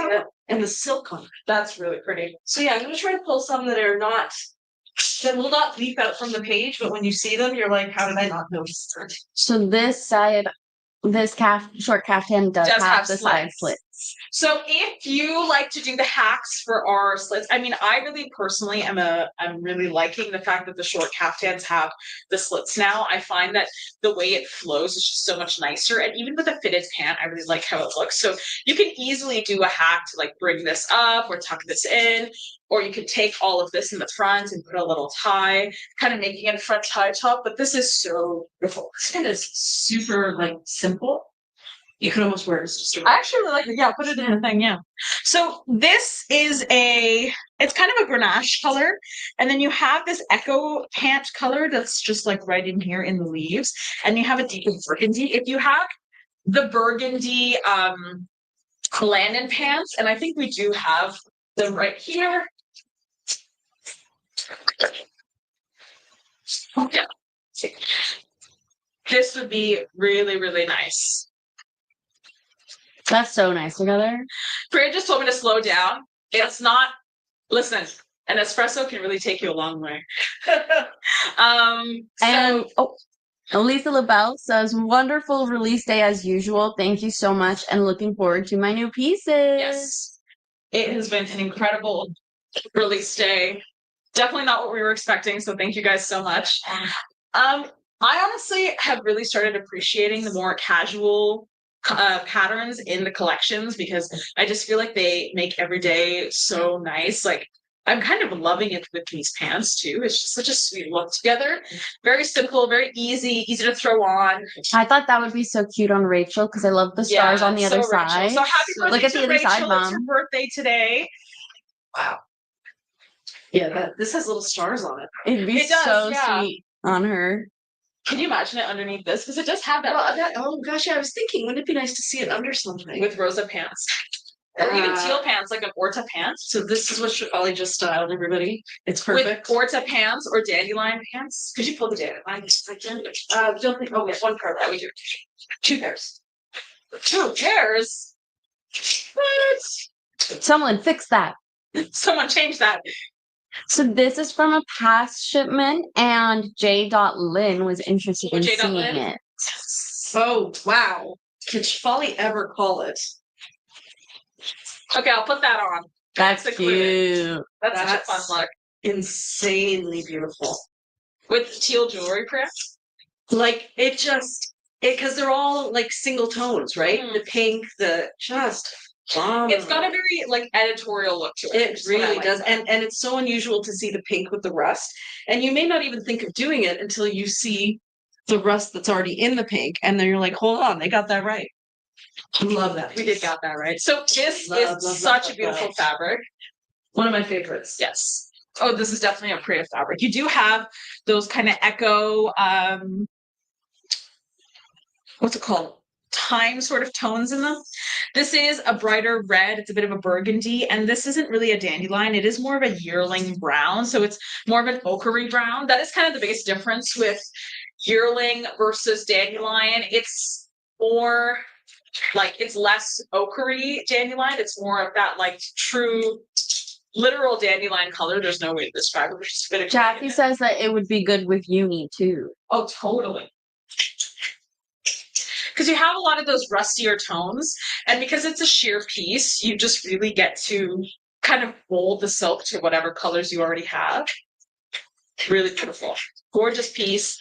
and the silk on it. That's really pretty. So yeah, I'm gonna try to pull some that are not that will not leap out from the page, but when you see them, you're like, how did I not notice that? So this side, this short caftan does have the side slits. So if you like to do the hacks for our slits, I mean, I really personally I'm really liking the fact that the short caftans have the slits now. I find that the way it flows is just so much nicer. And even with a fitted pant, I really like how it looks. So you can easily do a hack to like bring this up or tuck this in, or you could take all of this in the front and put a little tie, kind of making it a front tie top. But this is so beautiful. It is super like simple. You could almost wear it as just a I actually really like it. Yeah, put it in the thing. Yeah. So this is it's kind of a grenache color. And then you have this echo pant color that's just like right in here in the leaves. And you have a deep burgundy. If you have the burgundy Landon pants, and I think we do have them right here. Yeah. This would be really, really nice. That's so nice together. Priya just told me to slow down. It's not, listen, an espresso can really take you a long way. Lisa LaBelle says, wonderful release day as usual. Thank you so much and looking forward to my new pieces. Yes. It has been an incredible release day. Definitely not what we were expecting, so thank you guys so much. I honestly have really started appreciating the more casual patterns in the collections because I just feel like they make every day so nice. Like I'm kind of loving it with these pants too. It's just such a sweet look together. Very simple, very easy to throw on. I thought that would be so cute on Rachel because I love the stars on the other side. So happy birthday Look at to the other Rachel. side, Mom. It's your birthday today. Wow. Yeah, this has little stars on it. It'd be so sweet on her. Can you imagine it underneath this? Because it does have that. Oh gosh, I was thinking, wouldn't it be nice to see it under something? With rosa pants. Or even teal pants, like an Orta pant. So this is what Ollie just styled, everybody. It's perfect. With Orta pants or dandelion pants. Could you pull the dandelion? I can. Don't think. Oh, one pair that we do. 2 pairs. 2 pairs. What? Someone fix that. Someone change that. So this is from a past shipment, and J. Lynn was interested in seeing it. Oh wow! Can Folly ever call it? Okay, I'll put that on. That's cute. That's such a fun look. Insanely beautiful. With teal jewelry, Priya? Like it just because they're all like single tones, right? The pink, it's got a very like editorial look to it. It really does. And it's so unusual to see the pink with the rust. And you may not even think of doing it until you see the rust that's already in the pink. And then you're like, hold on, they got that right. Love that. We did got that right. So this is such a beautiful fabric. One of my favorites. Yes. Oh, this is definitely a Priya fabric. You do have those kind of echo what's it called? Time sort of tones in them. This is a brighter red. It's a bit of a burgundy, and this isn't really a dandelion. It is more of a yearling brown, so it's more of an ochre brown. That is kind of the biggest difference with yearling versus dandelion. It's more like it's less ochre dandelion. It's more of that like true literal dandelion color. There's no way to describe it. Jackie says that it would be good with uni too. Oh, totally. Because you have a lot of those rustier tones, and because it's a sheer piece, you just really get to kind of mold the silk to whatever colors you already have. Really beautiful. Gorgeous piece.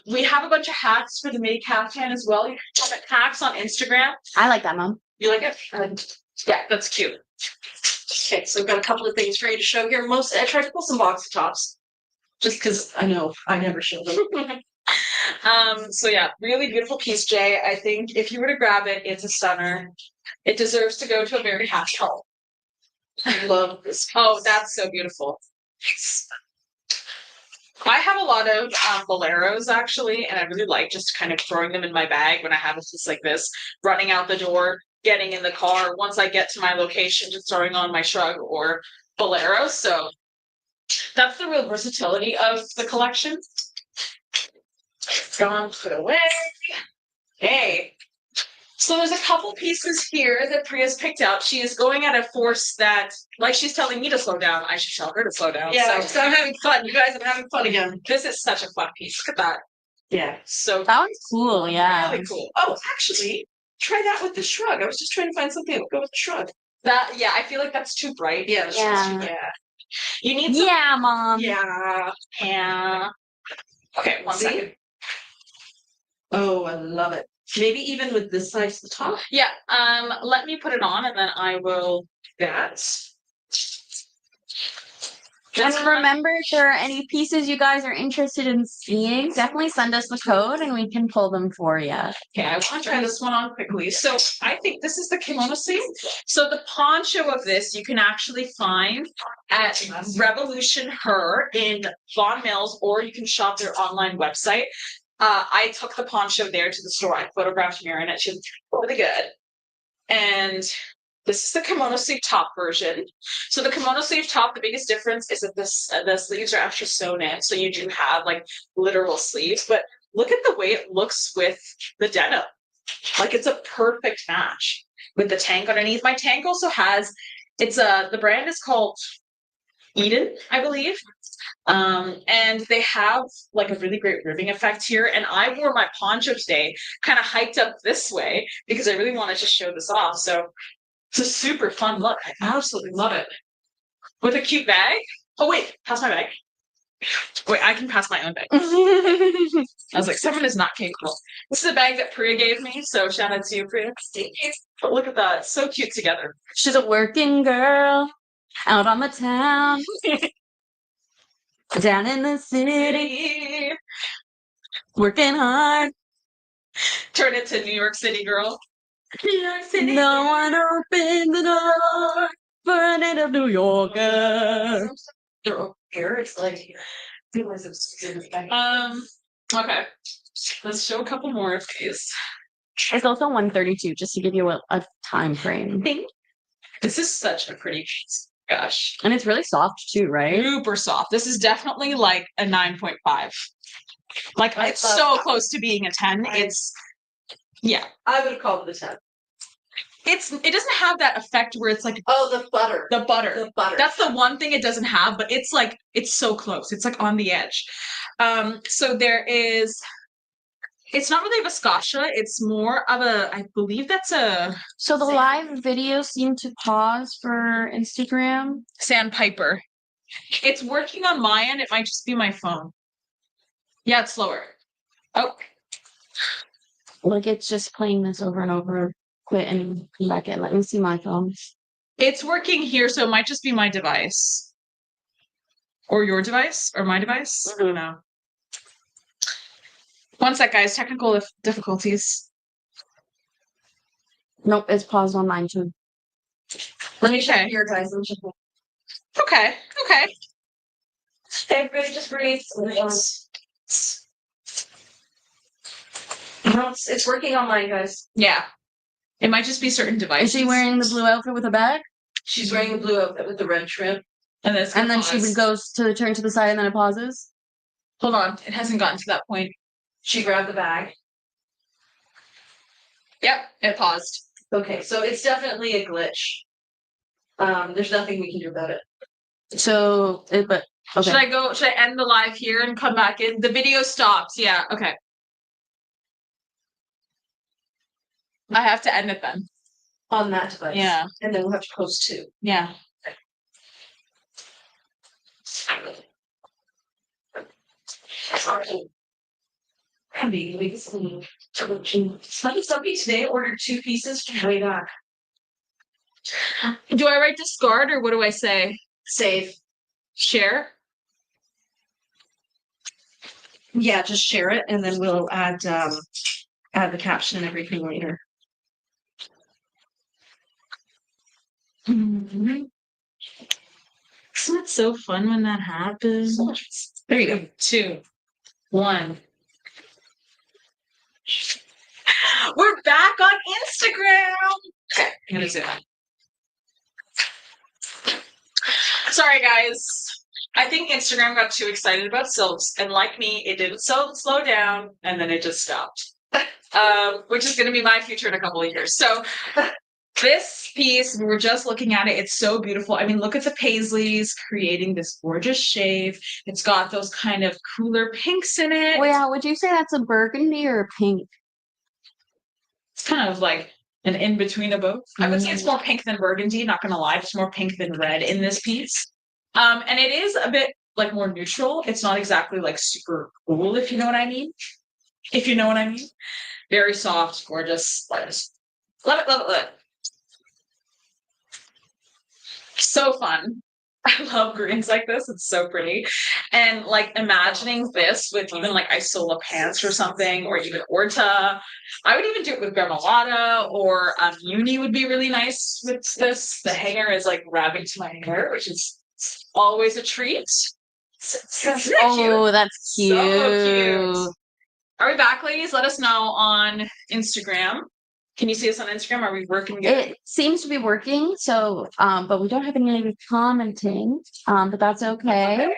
We have a bunch of hacks for the Midi caftan as well. You can comment hacks on Instagram. I like that, Mom. You like it? Yeah, that's cute. Okay, so we've got a couple of things for you to show here. I tried to pull some Boxy Tops, just because I know I never show them. So yeah, really beautiful piece, Jay. I think if you were to grab it, it's a stunner. It deserves to go to a very happy home. I love this piece. Oh, that's so beautiful. I have a lot of Boleros actually, and I really like just kind of throwing them in my bag when I have it just like this, running out the door, getting in the car. Once I get to my location, just throwing on my shrug or Bolero. So that's the real versatility of the collection. Gone, put away. Hey, So there's a couple pieces here that Priya's picked out. She is going at a force that, like she's telling me to slow down, I should tell her to slow down. Yeah, So I'm having fun. You guys, I'm having fun again. this is such a fun piece. Look at that. Yeah. So That one's cool, yeah. Really cool. Oh, actually, try that with the shrug. I was just trying to find something that would go with the shrug. that, yeah, I feel like that's too bright. Yeah. It's Yeah. Just, yeah. You need some. Yeah, Mom. Yeah. Yeah. Okay, one See? second. Oh, I love it. Maybe even with this side to the top. Yeah. Let me put it on, and then I will. That. And remember, if there are any pieces you guys are interested in seeing, definitely send us the code and we can pull them for you. Okay, I want to try this one on quickly. So I think this is the kimono sleeve. So the poncho of this you can actually find at Revolution Her in Vaughan Mills, or you can shop their online website. I took the poncho there to the store. I photographed Mira in it. She was really good. And this is the kimono sleeve top version. So the kimono sleeve top, the biggest difference is that the sleeves are actually sewn in. So you do have like literal sleeves, but look at the way it looks with the denim. Like it's a perfect match with the tank underneath. My tank also has, the brand is called Eden, I believe. And they have like a really great ribbing effect here. And I wore my poncho today, kind of hiked up this way because I really wanted to show this off. So it's a super fun look. I absolutely love it. With a cute bag. Oh wait, pass my bag. Wait, I can pass my own bag. I was like, someone is not capable. This is a bag that Priya gave me, so shout out to you, Priya. But look at that, it's so cute together. She's a working girl out on the town, down in the city, working hard. Turn it to New York City girl. New York City. No one opened the door for a native New Yorker. They're over here. It's like, Okay. Let's show a couple more of these. It's also 132, just to give you a time frame. This is such a pretty piece. Gosh. And it's really soft too, right? Super soft. This is definitely like a 9.5. Like I it's thought so that. close to being a 10. It's yeah. I would have called it a 10. It doesn't have that effect where it's like Oh, the butter. the butter. The butter. That's the one thing it doesn't have, but it's like it's so close. It's like on the edge. So there is, it's not really a viscosha, it's more of a, I believe that's a So the live video seemed to pause for Instagram. sandpiper. It's working on my end, it might just be my phone. Yeah, it's slower. Oh, Like it's just playing this over and over. Quit and come back in. Let me see my phone. it's working here, so it might just be my device. Or your device, or my device. I don't know. One sec, guys. Technical difficulties. Nope, it's paused on mine too. Let me Okay. check here, guys. Let me check. Okay. Everybody just breathe. It's working on mine, guys. Yeah. It might just be certain Is devices. she wearing the blue outfit with a bag? She's wearing the blue outfit with the red trim. And then, it's And then gonna she pause. goes to turn to the side and then it pauses? Hold on. It hasn't gotten to that point. She grabbed the bag. Yep. It paused. Okay, so it's definitely a glitch. There's nothing we can do about it. So, but, okay. Should I end the live here and come back in? The video stops. Yeah. Okay. I have to end it then. On that device. Yeah. And then we'll have to post two. Yeah. Somebody today ordered 2 pieces from way back. Do I write discard or what do I say? Save. Share? Yeah, just share it and then we'll add the caption and everything later. Isn't it so fun when that happens? There you go. 2, 1. We're back on Instagram. Okay, I'm gonna zoom in. Sorry, guys. I think Instagram got too excited about silks, and like me, it didn't slow down, and then it just stopped. which is going to be my future in a couple of years. So this piece, we were just looking at it. It's so beautiful. I mean, look at the paisleys creating this gorgeous shape. It's got those kind of cooler pinks in it. Well, yeah, would you say that's a burgundy or a pink? It's kind of like an in between of both. I would say it's more pink than burgundy, not gonna lie. It's more pink than red in this piece. And it is a bit like more neutral. It's not exactly like super cool, if you know what I mean. If you know what I mean. Very soft, gorgeous. Love it, love it, love it. So fun. I love greens like this. It's so pretty. And like imagining this with even like Isola pants or something, or even Orta. I would even do it with Gremolata, or Uni would be really nice with this. The hanger is like grabbing to my hair, which is always a treat. Oh, that's cute. So cute. Are we back, ladies? Let us know on Instagram. Can you see us on Instagram? Are we working good? It seems to be working, so but we don't have any commenting. But that's okay.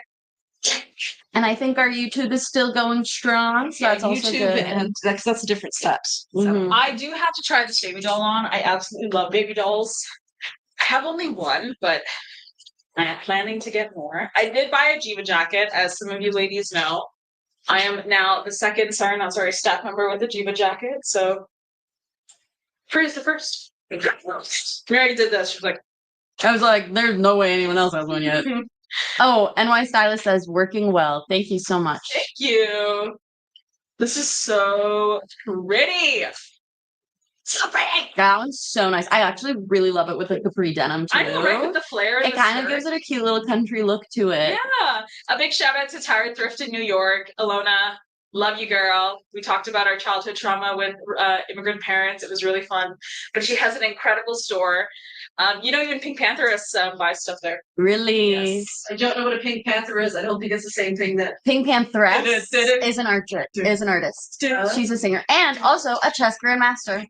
And I think our YouTube is still going strong, so that's also YouTube, good. and that's a different steps. So. Mhm. I do have to try this Babydoll on. I absolutely love Babydolls. I have only one, but I am planning to get more. I did buy a Jiva jacket, as some of you ladies know. I am now the second, staff member with a Jiva jacket, so Priya's the first. Mary did this. She was like, I was like, there's no way anyone else has one yet. Oh, NY Stylist says working well. Thank you so much. thank you. This is so pretty. So pretty. That one's so nice. I actually really love it with the capri denim too. I know, right? With the flare. It kind of gives it a cute little country look to it. Yeah. A big shout out to Tired Thrift in New York. Alona, love you, girl. We talked about our childhood trauma with immigrant parents. It was really fun. But she has an incredible store. Even Pink Pantheress buys stuff there. Really? Yes. I don't know what a Pink Panther is. I don't think it's the same thing that. Pink Pantheress is an artist. She's a singer and also a chess grandmaster.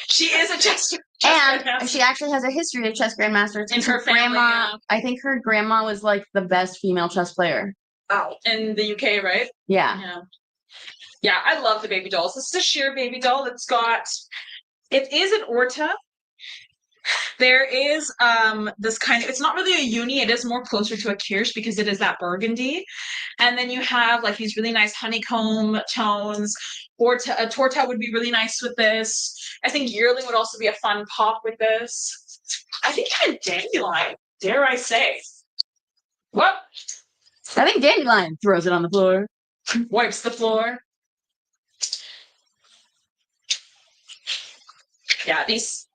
She is a chess And grandmaster. she actually has a history of chess grandmasters. In her family, grandma, yeah. I think her grandma was like the best female chess player. Oh, in the UK, right? Yeah. Yeah, I love the Babydolls. This is a sheer Babydoll. It is an Orta. There is this kind of, it's not really a uni, it is more closer to a Kirsch because it is that burgundy. And then you have like these really nice honeycomb tones. A Torta would be really nice with this. I think Yearling would also be a fun pop with this. I think even Dandelion, dare I say. What? I think Dandelion throws it on the floor. Wipes the floor. Yeah,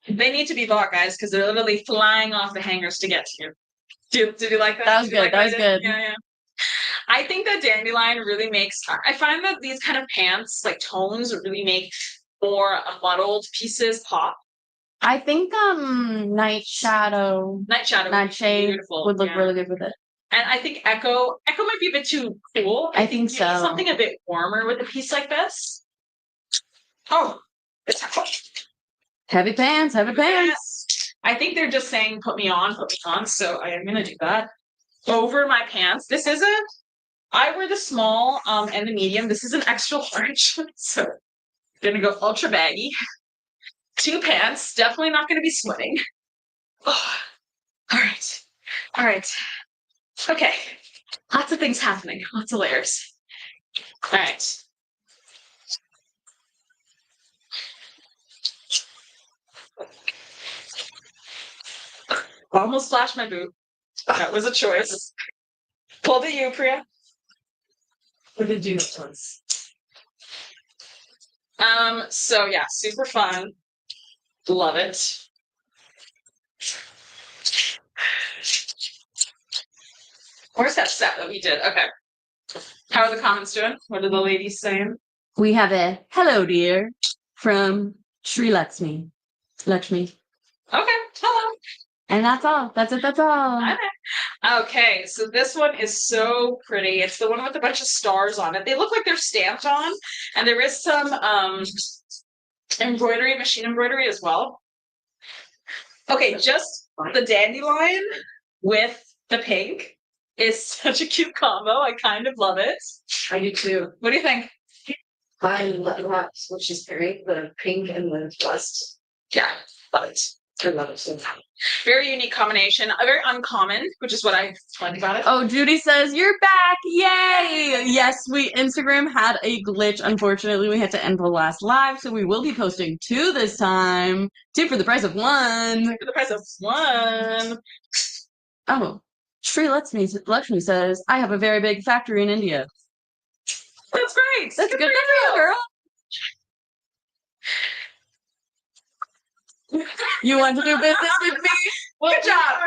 they need to be bought, guys, because they're literally flying off the hangers to get to you. Did you like that? That was good. That was good. Yeah. I think that Dandelion really makes. I find that these kind of pants, like tones, really make more muddled pieces pop. I think Nightshade would look really good with it. And I think Echo might be a bit too cool. I think you need so. something a bit warmer with a piece like this. Oh, it's heavy pants. I think they're just saying, put me on. So I am going to do that over my pants. I wear the small and the medium. This is an extra large. So I'm going to go ultra baggy. 2 pants. Definitely not going to be sweating. Oh, all right. Okay. Lots of things happening. Lots of layers. All right. Almost flashed my boot. That was a choice. Pulled at you, Priya. What did you do this once? So yeah, super fun. Love it. Where's that set that we did? Okay. How are the comments doing? What are the ladies saying? We have a hello, dear, from Sri Lakshmi. Okay. Hello. And that's all. That's it. That's all. Okay, so this one is so pretty. It's the one with a bunch of stars on it. They look like they're stamped on, and there is some embroidery, machine embroidery as well. Okay, just the dandelion with the pink is such a cute combo. I kind of love it. I do too. What do you think? I love what she's carrying, the pink and the bust. Yeah, love it. I love it so Very unique combination, very uncommon, which is what I like about it. Oh, Judy says, you're back. Yay. Yes, Instagram had a glitch. Unfortunately, we had to end the last live, so we will be posting 2 this time. 2 for the price of 1. For the price of 1. Oh, Sri Lakshmi says, I have a very big factory in India. That's great. That's good for you, girl. You want to do business with me? Well, Good job.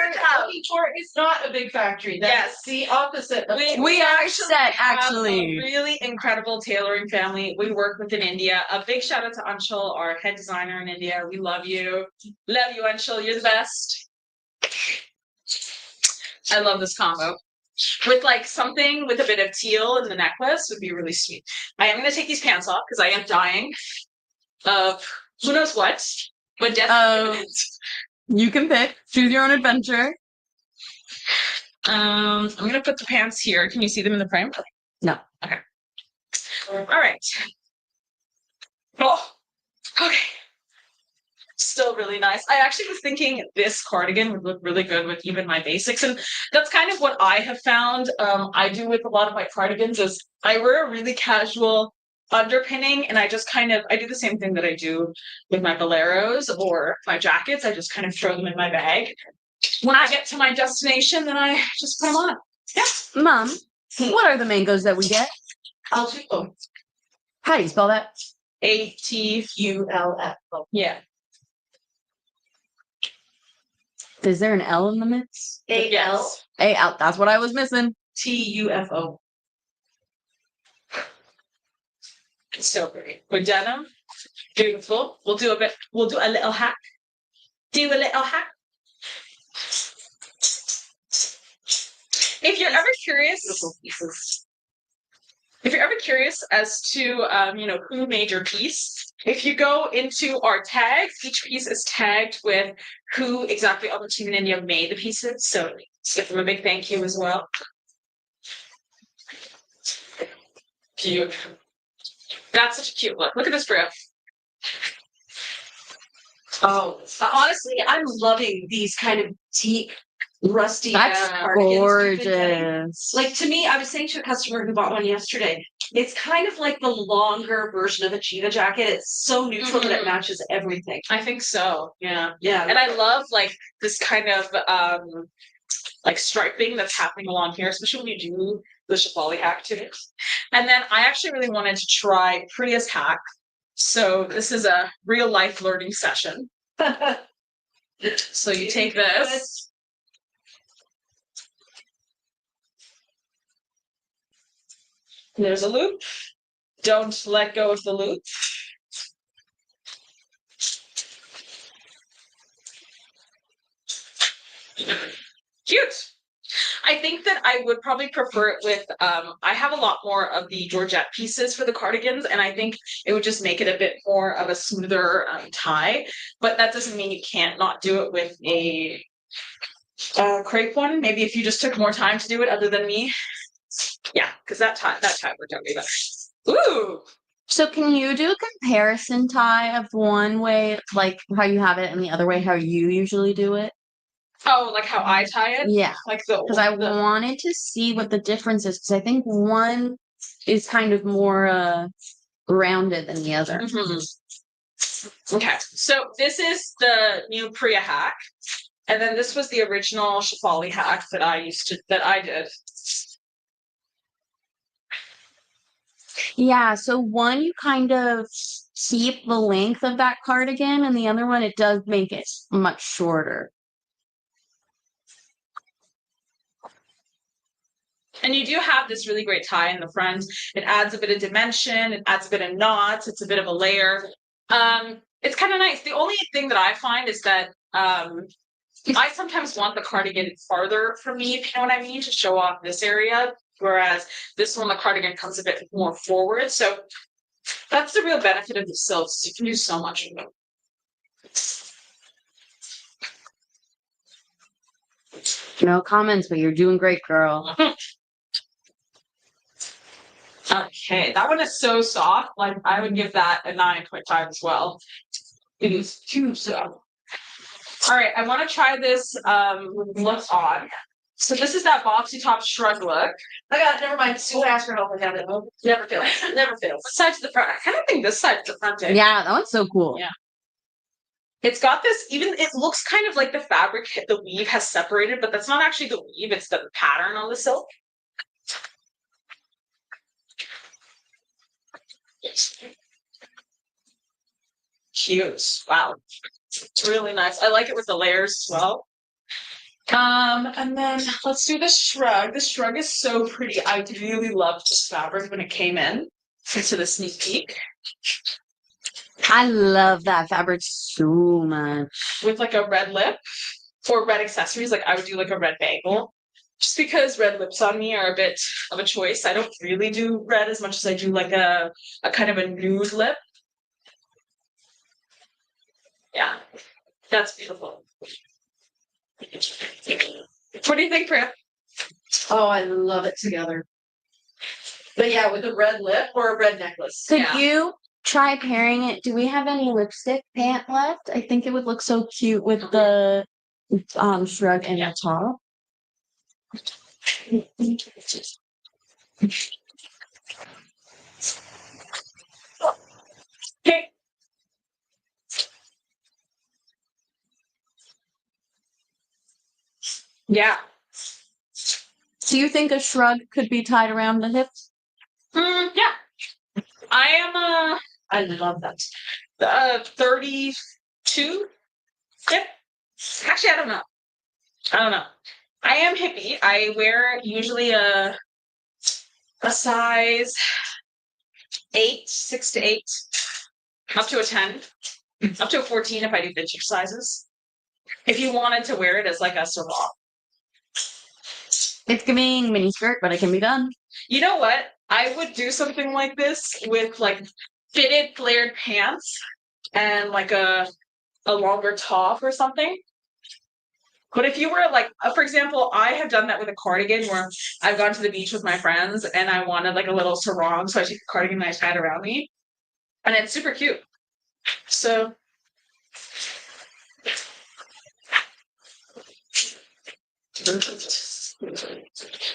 It's not a big factory. That's the opposite. Of We are set, have actually. a really incredible tailoring family. We work with in India. A big shout out to Anshul, our head designer in India. We love you. Love you, Anshul. You're the best. I love this combo. With like something with a bit of teal in the necklace would be really sweet. I am going to take these pants off because I am dying of who knows what. But definitely. You can pick. Choose your own adventure. I'm going to put the pants here. Can you see them in the frame? No. Okay. All right. Oh, okay. Still really nice. I actually was thinking this cardigan would look really good with even my basics. And that's kind of what I have found I do with a lot of my cardigans is I wear a really casual underpinning and I just kind of, I do the same thing that I do with my Boleros or my jackets. I just kind of throw them in my bag. When I get to my destination, then I just put them on. Yeah. Mom, what are the mangoes that we get? I'll do them. How do you spell that? ATULF. Yeah. Is there an L in the mix? Yes. A out. That's what I was missing. TUFO. So great. With denim. Beautiful. We'll do a little hack. Do a little hack. If you're ever curious, as to who made your piece, if you go into our tags, each piece is tagged with who exactly on the team in India made the pieces. So give them a big thank you as well. Cute. That's such a cute look. Look at this, Bria. Oh, honestly, I'm loving these kind of deep, rusty. That's cardigans you've been getting. gorgeous. Like to me, I was saying to a customer who bought one yesterday, it's kind of like the longer version of a cheetah jacket. It's so neutral that it matches everything. I think so. Yeah. Yeah. And I love like this kind of like striping that's happening along here, especially when you do the Shafali hack too. And then I actually really wanted to try Priya's hack. So this is a real life learning session. So you take this. There's a loop. Don't let go of the loop. Cute. I think that I would probably prefer it with, I have a lot more of the Georgette pieces for the cardigans, and I think it would just make it a bit more of a smoother tie, but that doesn't mean you can't not do it with a crepe one. Maybe if you just took more time to do it other than me. Yeah, because that tie worked out way better. Ooh! So can you do a comparison tie of one way, like how you have it, and the other way how you usually do it? Oh, like how I tie it? Yeah. Like the Because I wanted to see what the difference is, because I think one is kind of more rounded than the other. Mm-hmm. Okay, so this is the new Priya hack, and then this was the original Shafali hack that I did. Yeah, so one you kind of keep the length of that cardigan, and the other one it does make it much shorter. And you do have this really great tie in the front. It adds a bit of dimension. It adds a bit of knots. It's a bit of a layer. It's kind of nice. The only thing that I find is that I sometimes want the cardigan farther from me, if you know what I mean, to show off this area. Whereas this one, the cardigan comes a bit more forward. So that's the real benefit of the silks. You can do so much with them. No comments, but you're doing great, girl. Okay, that one is so soft. Like I would give that a 9.5 as well. It is too soft. All right, I want to try this look on. So this is that Boxy Top shrug look. I got it. Never mind. Sue asked for help with that. Never fails. Never fails. What side's the front? I kind of think this side's the front. Yeah, that one's so cool. Yeah. It's got this, even it looks kind of like the fabric, the weave has separated, but that's not actually the weave, it's the pattern on the silk. Cute. Wow. It's really nice. I like it with the layers as well. And then let's do the shrug. The shrug is so pretty. I really loved this fabric when it came in into the sneak peek. I love that fabric so much. With like a red lip or red accessories, like I would do like a red bangle. Just because red lips on me are a bit of a choice. I don't really do red as much as I do like a kind of a nude lip. Yeah, that's beautiful. What do you think, Priya? Oh, I love it together. But yeah, with a red lip or a red necklace. Could Yeah. you try pairing it? Do we have any lipstick pant left? I think it would look so cute with the shrug and the top. Okay. Yeah. Do you think a shrug could be tied around the hips? Yeah. I am I love that. 32. Yep. Actually, I don't know. I am hippie. I wear usually a size 8, 6 to 8, up to a 10, up to a 14 if I do vintage sizes. If you wanted to wear it as like a sarong. It's giving mini skirt, but it can be done. You know what? I would do something like this with like fitted flared pants and like a longer top or something. But if you were like, for example, I have done that with a cardigan where I've gone to the beach with my friends and I wanted like a little sarong, so I take the cardigan and I tie it around me, and it's super cute. So.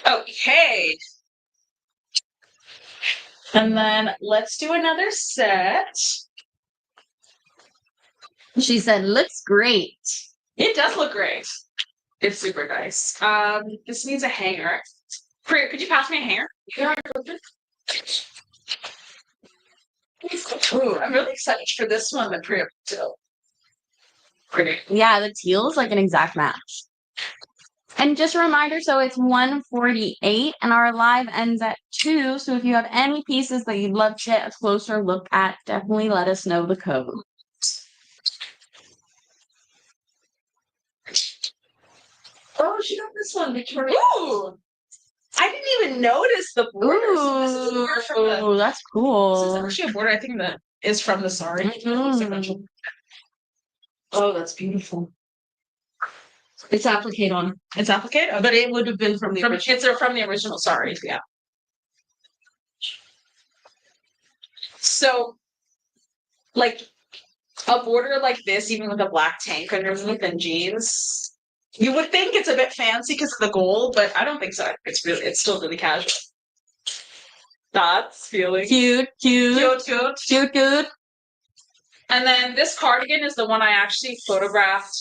Okay. And then let's do another set. She said, looks great. It does look great. It's super nice. This needs a hanger. Priya, could you pass me a hanger? Ooh, I'm really excited for this one that Priya did. Pretty. Yeah, the teal is like an exact match. And just a reminder, so it's 1:48 and our live ends at 2. So if you have any pieces that you'd love to get a closer look at, definitely let us know the code. Oh, she got this one, Victoria. Ooh! I didn't even notice the border. So this is a border from the, Ooh, that's cool. this is actually a border I think that is from the sari. Mhm. Oh, that's beautiful. It's applique on. It's applique, But it would have been from the from original. it's from the original sari. Yeah. So, like a border like this, even with a black tank underneath and jeans, you would think it's a bit fancy because of the gold, but I don't think so. It's still really casual. That's feeling Cute. cute. And then this cardigan is the one I actually photographed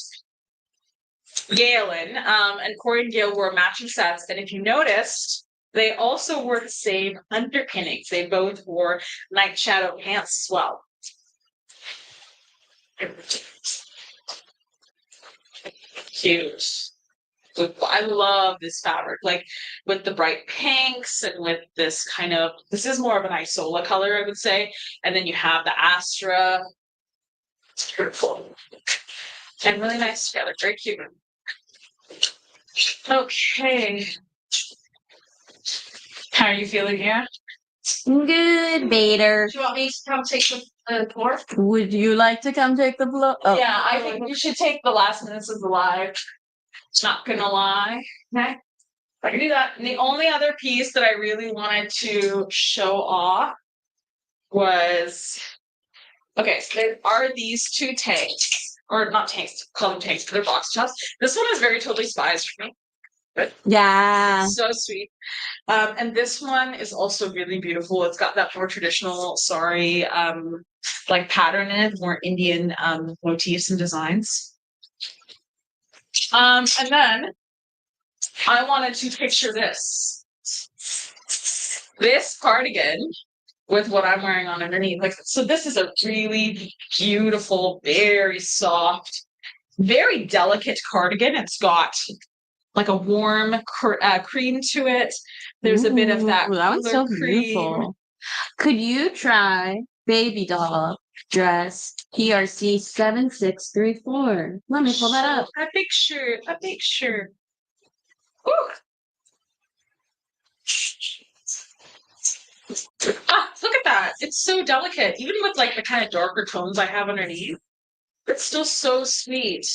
Gail in. And Corey and Gail wore matching sets. And if you noticed, they also wore the same underpinnings. They both wore night shadow pants as well. Cute. I love this fabric, like with the bright pinks and with this kind of, this is more of an Isola color, I would say. And then you have the Astra. It's beautiful. And really nice together, very cute. Okay. How are you feeling here? Good, Bader. Do you want me to come take the floor? Would you like to come take the blow? Oh. Yeah, I think you should take the last minutes of the live. Not gonna lie. Okay. I can do that. And the only other piece that I really wanted to show off was okay. So there are these two tanks, or not tanks, call them tanks, but they're box tops. This one is very totally spies for me. Yeah. So sweet. And this one is also really beautiful. It's got that more traditional sari like pattern in it, more Indian motifs and designs. And then I wanted to picture this cardigan with what I'm wearing on underneath. Like, so this is a really beautiful, very soft, very delicate cardigan. It's got like a warm cream to it. There's a bit of that. Ooh, that one's so cream. beautiful. Could you try Babydoll dress PRC 7634? Let me pull that up. A picture. Ooh. Look at that. It's so delicate. Even with like the kind of darker tones I have underneath, it's still so sweet.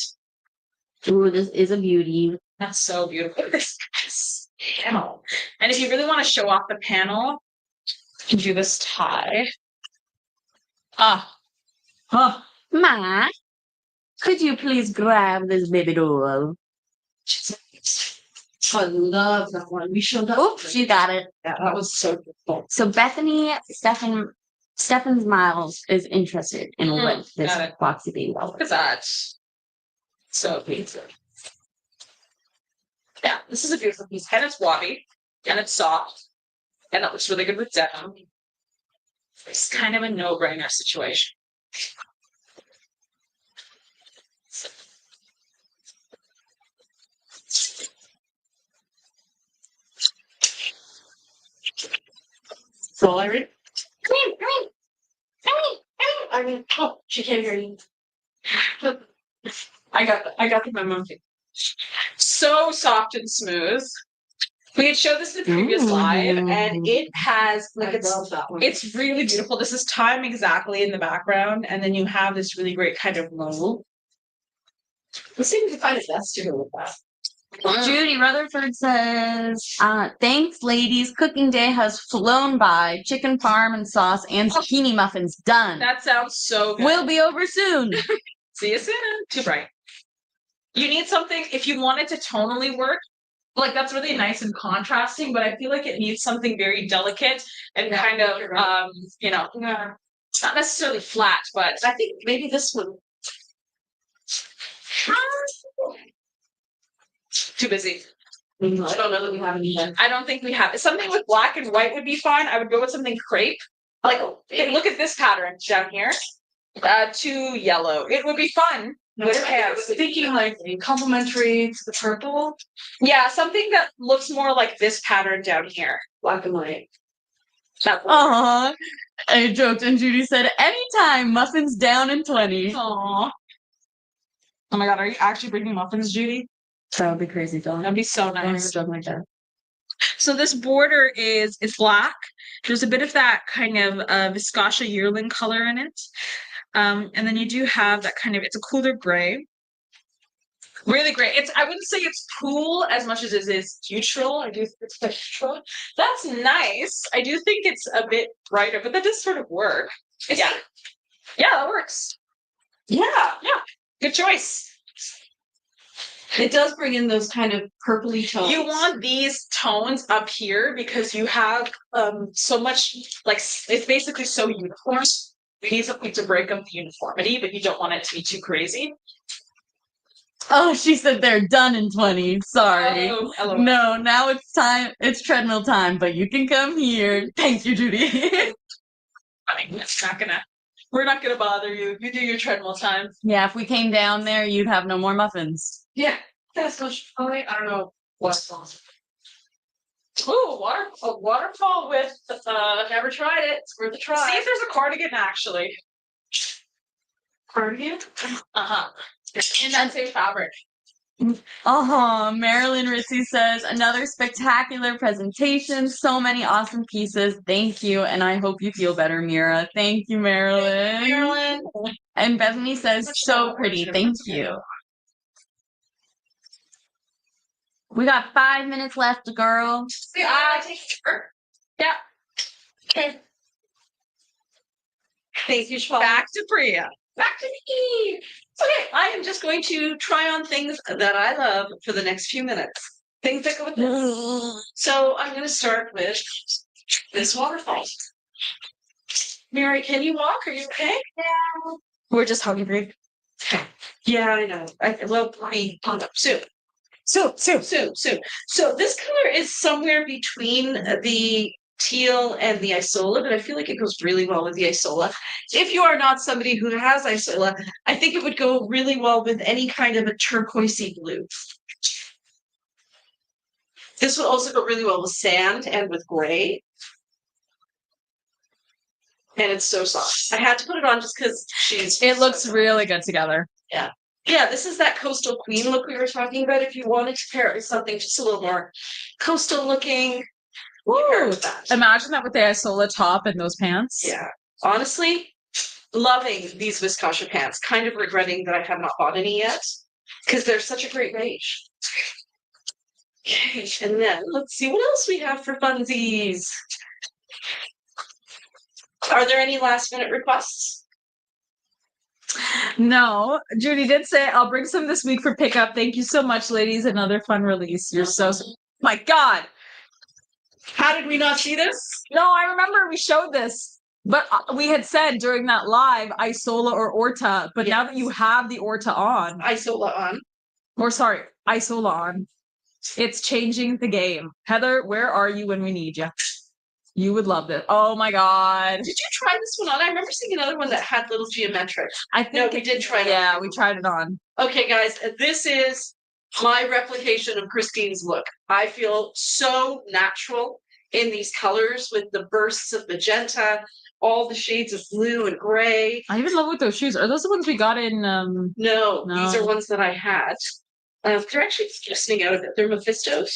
Ooh, this is a beauty. That's so beautiful. This panel. And if you really want to show off the panel, you can do this tie. Ma, could you please grab this baby doll? I love that one. We showed up. Oops, you got it. Yeah, that was so beautiful. So Stefan's Miles is interested in what this got it. boxy baby doll Look at that. So beautiful. Yeah, this is a beautiful piece. And it's wabi, and it's soft, and it looks really good with denim. It's kind of a no-brainer situation. So I read. I mean, oh, she can't hear you. I got the memo. So soft and smooth. We had showed this in the previous live, and it has like I love that one. it's really beautiful. This is time exactly in the background, and then you have this really great kind of mauve. Let's see if we can find a vest to go with that. Judy Rutherford says, thanks, ladies. Cooking day has flown by. Chicken parm and sauce and zucchini muffins done. That sounds so good. We'll be over soon. See you soon. Too bright. You need something if you want it to tonally work. Like that's really nice and contrasting, but I feel like it needs something very delicate and kind of not necessarily flat, but I think maybe this one. too busy. I don't know that we have any yet. I don't think we have it. Something with black and white would be fine. I would go with something crepe. Like, hey, look at this pattern down here. To yellow. It would be fun. I was thinking like complementary to the purple, Yeah, something that looks more like this pattern down here. black and white. That Aw. I joked and Judy said, anytime, muffins down in 20. Aww. Oh my god, are you actually bringing muffins, Judy? That would be crazy, Dawn. That'd be so Don't even nice. joke like that. So this border is black. There's a bit of that kind of viscosha yearling color in it. And then you do have that kind of, it's a cooler gray. Really great. I wouldn't say it's cool as much as it is neutral. I do think it's neutral. That's nice. I do think it's a bit brighter, but that does sort of work. Yeah, that works. Yeah, Good choice. it does bring in those kind of purpley tones. You want these tones up here because you have so much, like, it's basically so uniform. You need something to break up the uniformity, but you don't want it to be too crazy. Oh, she said they're done in 20. Sorry. Oh, hello. No, now it's time. It's treadmill time, but you can come here. Thank you, Judy. Funny. We're not gonna bother you. You do your treadmill time. Yeah, if we came down there, you'd have no more muffins. Yeah, that's much. Oh, wait, I don't know what's song. Ooh, a waterfall with Never tried it. It's worth a try. see if there's a cardigan actually. Cardigan? Uh-huh. In that same fabric. Marilyn Ritzy says, another spectacular presentation. So many awesome pieces. Thank you. And I hope you feel better, Mira. Thank you, Marilyn. Marilyn. And Bethany says, so pretty. Thank you. We got 5 minutes left, girl. See, I take her. Yeah. Okay. Thank you, Siobhan. Back to Priya. Back to me. Okay, I am just going to try on things that I love for the next few minutes. Things that go with this. So I'm going to start with this waterfall. Mary, can you walk? Are you okay? Yeah. We're just hungry. Yeah, I know. Well, soon. So this color is somewhere between the teal and the isola, but I feel like it goes really well with the isola. If you are not somebody who has isola, I think it would go really well with any kind of a turquoisey blue. This would also go really well with sand and with gray. And it's so soft. I had to put it on just because It looks really good together. Yeah, this is that coastal queen look we were talking about. If you wanted to pair it with something just a little more coastal looking, you pair it with that. Imagine that with the Isola top and those pants. Yeah, honestly, loving these Viscosha pants. Kind of regretting that I have not bought any yet because they're such a great range. Okay, and then let's see what else we have for funsies. Are there any last minute requests? No, Judy did say, I'll bring some this week for pickup. Thank you so much, ladies. Another fun release. You're so, my God. How did we not see this? No, I remember we showed this, but we had said during that live, Isola or Orta. But now that you have the Orta on, Isola on. or sorry, Isola on, it's changing the game. Heather, where are you when we need you? You would love this. Oh my God. Did you try this one on? I remember seeing another one that had little geometric. I think we did try it on. Yeah, we tried it on. Okay, guys, this is my replication of Christine's look. I feel so natural in these colors with the bursts of magenta, all the shades of blue and gray. I even love with those shoes. Are those the ones we got in? No, these are ones that I had. They're actually listening out of it. They're Mephistos.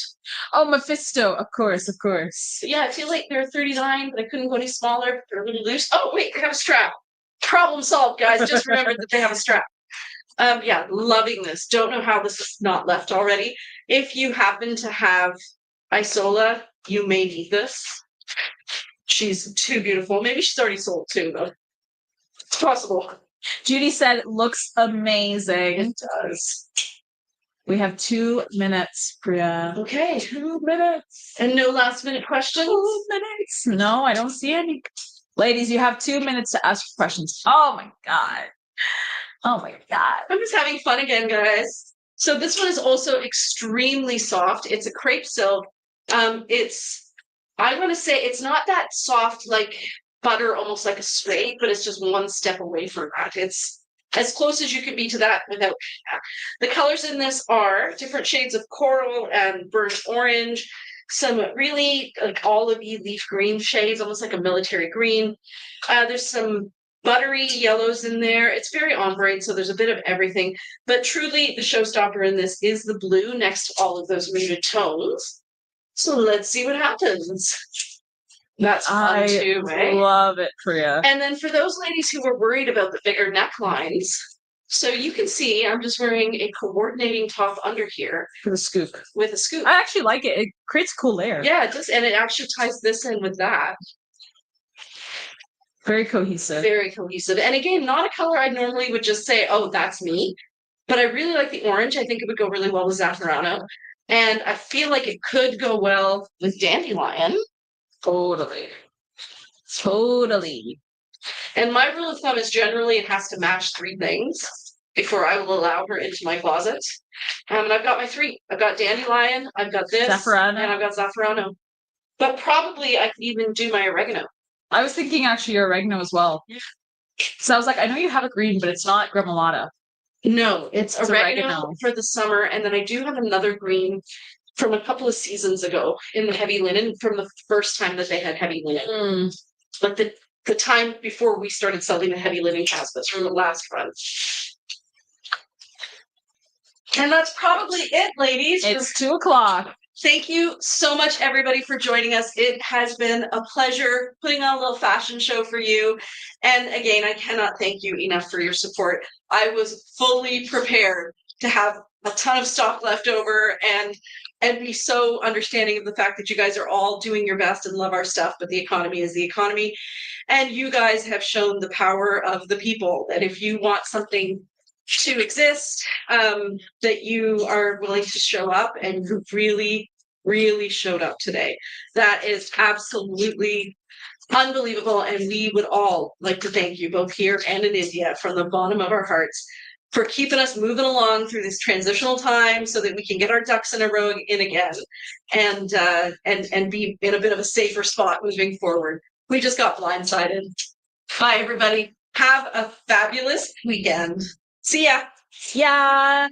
Oh, Mephisto, of course, of course. Yeah, I feel like they're 39, but I couldn't go any smaller. They're a little loose. Oh, wait, they have a strap. Problem solved, guys. Just remember that they have a strap. Yeah, loving this. Don't know how this is not left already. If you happen to have Isola, you may need this. She's too beautiful. Maybe she's already sold too, though. It's possible. Judy said it looks amazing. It does. We have 2 minutes, Priya. Okay. 2 minutes. And no last minute questions? 2 minutes. No, I don't see any. Ladies, you have 2 minutes to ask questions. Oh my God. Oh my God. I'm just having fun again, guys. So this one is also extremely soft. It's a crepe silk. I want to say it's not that soft like butter, almost like a suede, but it's just one step away from that. It's as close as you can be to that without. The colors in this are different shades of coral and burnt orange, some really like olive-y leaf green shades, almost like a military green. There's some buttery yellows in there. It's very ombre, so there's a bit of everything. But truly, the showstopper in this is the blue next to all of those muted tones. So let's see what happens. That's fun too, right? Love it, Priya. And then for those ladies who were worried about the bigger necklines, so you can see I'm just wearing a coordinating top under here. For the scoop. With a scoop. I actually like it. It creates a cool layer. Yeah, it does. And it actually ties this in with that. Very cohesive. Very cohesive. And again, not a color I normally would just say, oh, that's me. But I really like the orange. I think it would go really well with Zaffarano. And I feel like it could go well with Dandelion. Totally. Totally. And my rule of thumb is generally it has to match 3 things before I will allow her into my closet. And I've got my 3. I've got Dandelion, I've got this, Zaffarano. and I've got Zaffarano. But probably I could even do my oregano. I was thinking actually your oregano as well. Yeah. So I was like, I know you have a green, but it's not gremolata. No, it's oregano oregano for the summer. And then I do have another green from a couple of seasons ago in the heavy linen from the first time that they had heavy linen. But the time before we started selling the heavy linen caskets from the last run. And that's probably it, ladies. It's 2 o'clock. Thank you so much, everybody, for joining us. It has been a pleasure putting on a little fashion show for you. And again, I cannot thank you enough for your support. I was fully prepared to have a ton of stock left over and and be so understanding of the fact that you guys are all doing your best and love our stuff, but the economy is the economy. And you guys have shown the power of the people, that if you want something to exist, that you are willing to show up, and you really, really showed up today. That is absolutely unbelievable. And we would all like to thank you both here and in India from the bottom of our hearts for keeping us moving along through this transitional time so that we can get our ducks in a row in again and be in a bit of a safer spot moving forward. We just got blindsided. Bye, everybody. Have a fabulous weekend. See ya. Yeah.